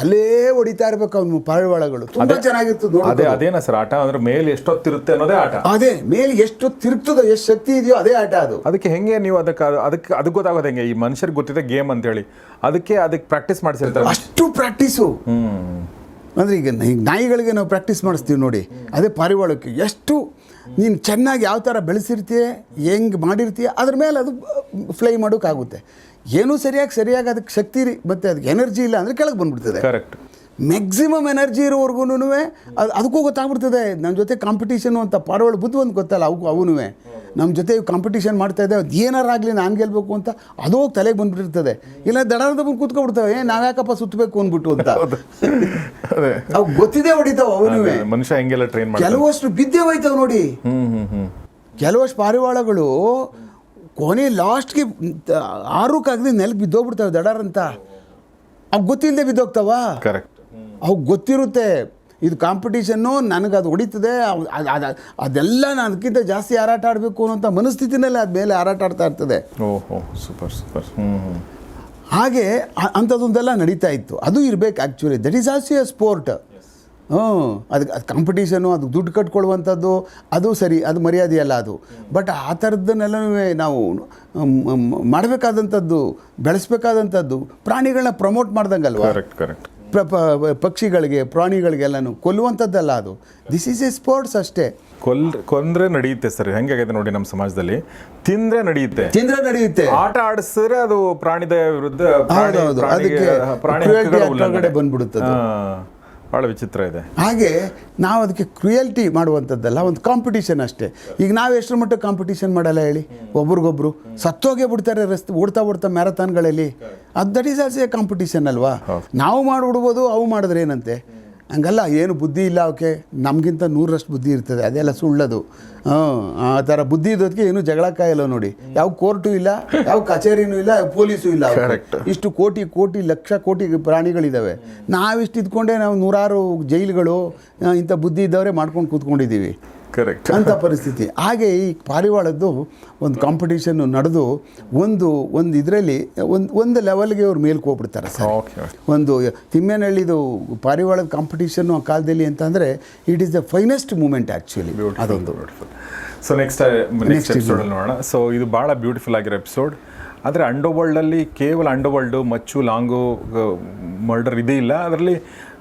ಅಲ್ಲೇ ಹೊಡಿತಾ ಇರ್ಬೇಕು ಅವನು ಪಾರಿವಾಳಗಳು. ತುಂಬ ಚೆನ್ನಾಗಿರ್ತದೆ. ಅದೇನಾ ಸರ್ ಆಟ ಅಂದ್ರೆ ಮೇಲೆ ಎಷ್ಟೊತ್ತಿರುತ್ತೆ ಅನ್ನೋದೇ ಆಟ. ಅದೇ ಮೇಲೆ ಎಷ್ಟು ತಿರುಗ್ತದೋ, ಎಷ್ಟು ಶಕ್ತಿ ಇದೆಯೋ ಅದೇ ಆಟ ಅದು. ಅದಕ್ಕೆ ಹೆಂಗೆ ನೀವು ಅದಕ್ಕೆ ಗೊತ್ತಾಗೋದು ಹೆಂಗೆ? ಈ ಮನುಷ್ಯರಿಗೆ ಗೊತ್ತಿದೆ ಗೇಮ್ ಅಂತೇಳಿ ಅದಕ್ಕೆ ಪ್ರಾಕ್ಟೀಸ್ ಮಾಡಿಸಿರ್ತಾರೆ. ಅಷ್ಟು ಪ್ರಾಕ್ಟೀಸು ಅಂದರೆ ಈಗ ನಾಯಿಗಳಿಗೆ ನಾವು ಪ್ರಾಕ್ಟೀಸ್ ಮಾಡಿಸ್ತೀವಿ ನೋಡಿ, ಅದೇ ಪಾರಿವಾಳಕ್ಕೆ ಎಷ್ಟು ನೀನು ಚೆನ್ನಾಗಿ ಯಾವ ಥರ ಬೆಳೆಸಿರ್ತೀಯ, ಹೆಂಗೆ ಮಾಡಿರ್ತೀಯ, ಅದ್ರ ಮೇಲೆ ಅದು ಫ್ಲೈ ಮಾಡೋಕ್ಕಾಗುತ್ತೆ. ಏನೂ ಸರಿಯಾಗಿ ಅದಕ್ಕೆ ಶಕ್ತಿ ಮತ್ತು ಅದಕ್ಕೆ ಎನರ್ಜಿ ಇಲ್ಲ ಅಂದರೆ ಕೆಳಗೆ ಬಂದುಬಿಡ್ತದೆ. ಕರೆಕ್ಟ್. ಮ್ಯಾಕ್ಸಿಮಮ್ ಎನರ್ಜಿ ಇರೋವರೆಗೂ ಅದಕ್ಕೂ ಗೊತ್ತಾಗ್ಬಿಡ್ತದೆ. ನಮ್ಮ ಜೊತೆ ಕಾಂಪಿಟೀಷನು ಅಂತ ಪಾರಿವಾಳ ಬುದ್ಧಿವಂತ ಗೊತ್ತಲ್ಲ ಅವನು ನಮ್ಮ ಜೊತೆ ಕಾಂಪಿಟೀಷನ್ ಮಾಡ್ತಾಯಿದ್ದೆ, ಅದು ಏನಾರಾಗಲಿ ನಾನು ಗೆಲ್ಲಬೇಕು ಅಂತ ಅದು ಹೋಗಿ ತಲೆಗೆ ಬಂದುಬಿಟ್ಟಿರ್ತದೆ. ಇಲ್ಲ ದಡಾರದ ಬಂದು ಕೂತ್ಕೊಬಿಡ್ತವೆ, ನಾವ್ಯಾಕಪ್ಪ ಸುತ್ತಬೇಕು ಅಂದ್ಬಿಟ್ಟು ಅಂತ. ಅವು ಗೊತ್ತಿದೆ ಹೊಡಿತಾವೆ ಅವನು. ಮನುಷ್ಯ ಹೆಂಗೆಲ್ಲ ಟ್ರೈನ್ ಮಾಡಿ ಕೆಲವಷ್ಟು ಬಿದ್ದೆ ಹೋಯ್ತವೆ ನೋಡಿ. ಕೆಲವಷ್ಟು ಪಾರಿವಾಳಗಳು ಕೊನೆ ಲಾಸ್ಟ್ಗೆ 6 ನೆಲಕ್ಕೆ ಬಿದ್ದೋಗ್ಬಿಡ್ತವೆ ದಡಾರಂತ. ಅವು ಗೊತ್ತಿಲ್ಲದೆ ಬಿದ್ದೋಗ್ತಾವ. ಕರೆಕ್ಟ್. ಅವು ಗೊತ್ತಿರುತ್ತೆ ಇದು ಕಾಂಪಿಟೀಷನ್ನು, ನನಗೆ ಅದು ಹೊಡಿತದೆ, ಅದೆಲ್ಲ ನಾನು ಅದಕ್ಕಿಂತ ಜಾಸ್ತಿ ಹಾರಾಟ ಆಡಬೇಕು ಅನ್ನೋಂಥ ಮನಸ್ಥಿತಿನಲ್ಲಿ ಅದ ಮೇಲೆ ಹಾರಾಟ ಆಡ್ತಾ ಇರ್ತದೆ. ಓಹೋ, ಸೂಪರ್. ಹಾಗೆ ಅಂಥದ್ದೊಂದೆಲ್ಲ ನಡೀತಾ ಇತ್ತು. ಅದು ಇರಬೇಕು actually. That is also A sport. ಅದಕ್ಕೆ ಕಾಂಪಿಟೀಷನು, ಅದು ದುಡ್ಡು ಕಟ್ಕೊಳ್ಳುವಂಥದ್ದು, ಅದು ಸರಿ, ಅದು ಮರ್ಯಾದೆ ಅಲ್ಲ ಅದು. ಬಟ್ ಆ ಥರದ್ದನ್ನೆಲ್ಲನೂ ನಾವು ಮಾಡಬೇಕಾದಂಥದ್ದು, ಬೆಳೆಸಬೇಕಾದಂಥದ್ದು, ಪ್ರಾಣಿಗಳನ್ನ ಪ್ರಮೋಟ್ ಮಾಡ್ದಂಗಲ್ವ. ಕರೆಕ್ಟ್. ಪಕ್ಷಿಗಳಿಗೆ, ಪ್ರಾಣಿಗಳಿಗೆಲ್ಲನೂ ಕೊಲ್ಲುವಂಥದ್ದಲ್ಲ ಅದು. ದಿಸ್ ಈಸ್ ಎ ಸ್ಪೋರ್ಟ್ಸ್ ಅಷ್ಟೇ. ಕೊಂದ್ರೆ ನಡೆಯುತ್ತೆ ಸರ್. ಹೆಂಗಾಗಿದೆ ನೋಡಿ ನಮ್ಮ ಸಮಾಜದಲ್ಲಿ, ತಿಂದ್ರೆ ನಡೆಯುತ್ತೆ. ಆಟ ಆಡಿಸಿದ್ರೆ ಅದು ಪ್ರಾಣಿದ ವಿರುದ್ಧ ಪ್ರಾಣಿ ಬಂದ್ಬಿಡುತ್ತದೆ. ಭಾಳ ವಿಚಿತ್ರ ಇದೆ. ಹಾಗೆ ನಾವು ಅದಕ್ಕೆ ಕ್ರುಯಲ್ಟಿ ಮಾಡುವಂಥದ್ದಲ್ಲ, ಒಂದು ಕಾಂಪಿಟೀಷನ್ ಅಷ್ಟೇ. ಈಗ ನಾವು ಎಷ್ಟರ ಮಟ್ಟಿಗೆ ಕಾಂಪಿಟೀಷನ್ ಮಾಡಲ್ಲ ಹೇಳಿ, ಒಬ್ರಿಗೊಬ್ರು ಸತ್ತೋಗೇ ಬಿಡ್ತಾರೆ ರಸ್ತೆ ಓಡ್ತಾ ಮ್ಯಾರಥಾನ್ಗಳಲ್ಲಿ. ಅದು that is also A competition ಅಲ್ವಾ. ನಾವು ಮಾಡಿಬಿಡ್ಬೋದು, ಅವು ಮಾಡಿದ್ರೆ ಏನಂತೆ. ಹಂಗಲ್ಲ, ಏನು ಬುದ್ಧಿ ಇಲ್ಲ ಅವಕ್ಕೆ, ನಮಗಿಂತ 100ರಷ್ಟು ಬುದ್ಧಿ ಇರ್ತದೆ, ಅದೆಲ್ಲ ಸುಳ್ಳದು. ಆ ಥರ ಬುದ್ಧಿ ಇದ್ದೋದಕ್ಕೆ ಏನು ಜಗಳ ಕಾಯಲ್ಲ ನೋಡಿ. ಯಾವ ಕೋರ್ಟು ಇಲ್ಲ, ಯಾವ ಕಚೇರಿನೂ ಇಲ್ಲ, ಪೊಲೀಸು ಇಲ್ಲ. ಇಷ್ಟು ಕೋಟಿ ಲಕ್ಷ ಕೋಟಿ ಪ್ರಾಣಿಗಳಿದ್ದಾವೆ. ನಾವಿಷ್ಟು ಇದ್ಕೊಂಡೆ ನಾವು 100 ಜೈಲುಗಳು ಇಂಥ ಬುದ್ಧಿ ಇದ್ದವರೇ ಮಾಡ್ಕೊಂಡು ಕೂತ್ಕೊಂಡಿದ್ದೀವಿ. ಕರೆಕ್ಟ್ ಅಂಥ ಪರಿಸ್ಥಿತಿ. ಹಾಗೆ ಈ ಪಾರಿವಾಳದ್ದು ಒಂದು ಕಾಂಪಿಟೀಷನ್ನು ನಡೆದು ಒಂದು ಇದರಲ್ಲಿ ಒಂದು ಲೆವೆಲ್ಗೆ ಅವ್ರು ಮೇಲ್ಕೆ ಹೋಗ್ಬಿಡ್ತಾರೆ ಸರ್. ಒಂದು ತಿಮ್ಮೇನಹಳ್ಳಿದು ಪಾರಿವಾಳದ ಕಾಂಪಿಟೀಷನ್ನು ಆ ಕಾಲದಲ್ಲಿ ಅಂತಂದರೆ it is the finest moment actually. ಅದೊಂದು. ಸೊ ನೆಕ್ಸ್ಟ್ ಎಪಿಸೋಡಲ್ಲಿ ನೋಡೋಣ. ಸೊ ಇದು ಭಾಳ ಬ್ಯೂಟಿಫುಲ್ ಆಗಿರೋ ಎಪಿಸೋಡ್. ಆದರೆ ಅಂಡರ್ವರ್ಲ್ಡಲ್ಲಿ ಕೇವಲ ಅಂಡರ್ವರ್ಲ್ಡು, ಮಚ್ಚು, ಲಾಂಗು, ಮರ್ಡರ್ ಇದೇ ಇಲ್ಲ. ಅದರಲ್ಲಿ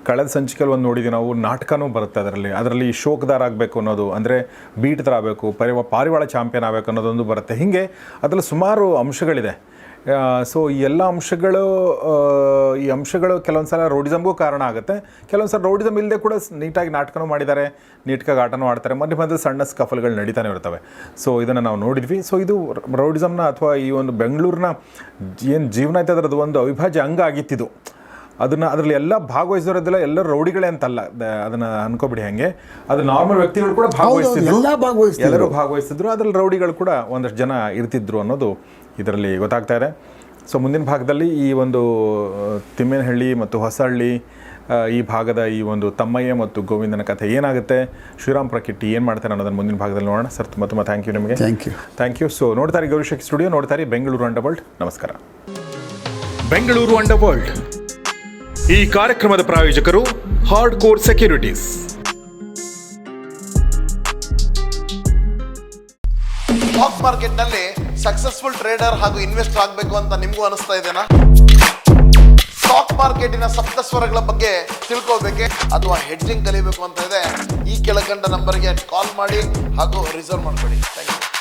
ಕಳೆದ ಸಂಚಿಕೆಯಲ್ಲಿ ಒಂದು ನೋಡಿದ್ವಿ ನಾವು, ನಾಟಕನೂ ಬರುತ್ತೆ ಅದರಲ್ಲಿ ಶೋಕ್ದಾರ್ ಆಗಬೇಕು ಅನ್ನೋದು, ಅಂದರೆ ಬೀಟ್ ಥರ ಆಗಬೇಕು, ಪಾರಿವಾಳ ಚಾಂಪಿಯನ್ ಆಗಬೇಕು ಅನ್ನೋದೊಂದು ಬರುತ್ತೆ. ಹೀಗೆ ಅದರಲ್ಲಿ ಸುಮಾರು ಅಂಶಗಳಿದೆ. ಸೊ ಈ ಎಲ್ಲ ಅಂಶಗಳು ಕೆಲವೊಂದು ಸಲ ರೌಡಿಸಮ್ಗೂ ಕಾರಣ ಆಗುತ್ತೆ. ಕೆಲವೊಂದು ಸಲ ರೌಡಿಸಮ್ ಇಲ್ಲದೆ ಕೂಡ ನೀಟಾಗಿ ನಾಟಕನೂ ಮಾಡಿದ್ದಾರೆ, ನೀಟಾಗಿ ಆಟನೂ ಆಡ್ತಾರೆ. ಮಧ್ಯೆ ಸಣ್ಣ ಸ್ಕಫಲ್ಗಳು ನಡೀತಾನೆ ಇರ್ತವೆ. ಸೊ ಇದನ್ನು ನಾವು ನೋಡಿದ್ವಿ. ಸೊ ಇದು ರೌಡಿಸಮ್ನ ಅಥವಾ ಈ ಒಂದು ಬೆಂಗಳೂರಿನ ಏನು ಜೀವನ ಐತೆ ಅದರದ್ದು ಒಂದು ಅವಿಭಾಜ್ಯ ಅಂಗ ಆಗಿತ್ತಿದು. ಅದರಲ್ಲಿ ಎಲ್ಲ ಭಾಗವಹಿಸೋರೆಲ್ಲ ಎಲ್ಲರೂ ರೌಡಿಗಳೇ ಅಂತಲ್ಲ, ಅದನ್ನು ಅನ್ಕೋಬಿಡಿ. ಹಾಗೆ ಅದು ನಾರ್ಮಲ್ ವ್ಯಕ್ತಿಗಳು ಕೂಡ ಎಲ್ಲರೂ ಭಾಗವಹಿಸ್ತಿದ್ರು. ಅದರಲ್ಲಿ ರೌಡಿಗಳು ಕೂಡ ಒಂದಷ್ಟು ಜನ ಇರ್ತಿದ್ರು ಅನ್ನೋದು ಇದರಲ್ಲಿ ಗೊತ್ತಾಗ್ತಾ ಇದೆ. ಸೊ ಮುಂದಿನ ಭಾಗದಲ್ಲಿ ಈ ಒಂದು ತಿಮ್ಮೇನಹಳ್ಳಿ ಮತ್ತು ಹೊಸಹಳ್ಳಿ ಈ ಭಾಗದ ಈ ಒಂದು ತಮ್ಮಯ್ಯ ಮತ್ತು ಗೋವಿಂದನ ಕಥೆ ಏನಾಗುತ್ತೆ, ಶ್ರೀರಾಮ್ ಪ್ರಕಿಟ್ಟಿ ಏನು ಮಾಡ್ತಾರೆ ಅನ್ನೋದನ್ನು ಮುಂದಿನ ಭಾಗದಲ್ಲಿ ನೋಡೋಣ. ಸರ್ ತುಂಬ ಥ್ಯಾಂಕ್ ಯು ನಿಮಗೆ. Thank you. ಸೊ ನೋಡ್ತಾರೆ ಗೌರಿಶಕ್ತಿ ಸ್ಟುಡಿಯೋ, ನೋಡ್ತಾರೆ ಬೆಂಗಳೂರು ಅಂಡರ್ವರ್ಲ್ಡ್. ನಮಸ್ಕಾರ. ಬೆಂಗಳೂರು ಅಂಡರ್ವರ್ಲ್ಡ್ ಈ ಕಾರ್ಯಕ್ರಮದ ಪ್ರಾಯೋಜಕರು ಹಾರ್ಡ್ಕೋರ್ ಸೆಕ್ಯೂರಿಟೀಸ್. ಸ್ಟಾಕ್ ಮಾರ್ಕೆಟ್ ನಲ್ಲಿ ಸಕ್ಸಸ್ಫುಲ್ ಟ್ರೇಡರ್ ಹಾಗೂ ಇನ್ವೆಸ್ಟರ್ ಆಗಬೇಕು ಅಂತ ನಿಮಗೂ ಅನಿಸ್ತಾ ಇದೆನಾ? ಸ್ಟಾಕ್ ಮಾರ್ಕೆಟಿನ ಸಪ್ತಸ್ವರಗಳ ಬಗ್ಗೆ ತಿಳ್ಕೋಬೇಕೆ ಅಥವಾ ಹೆಡ್ಜಿಂಗ್ ಕಲಿಬೇಕು ಅಂತ ಇದೆ, ಈ ಕೆಳಕಂಡ ನಂಬರ್ಗೆ ಕಾಲ್ ಮಾಡಿ ಹಾಗೂ ರಿಸರ್ವ್ ಮಾಡ್ಕೊಳ್ಳಿ. Thank you.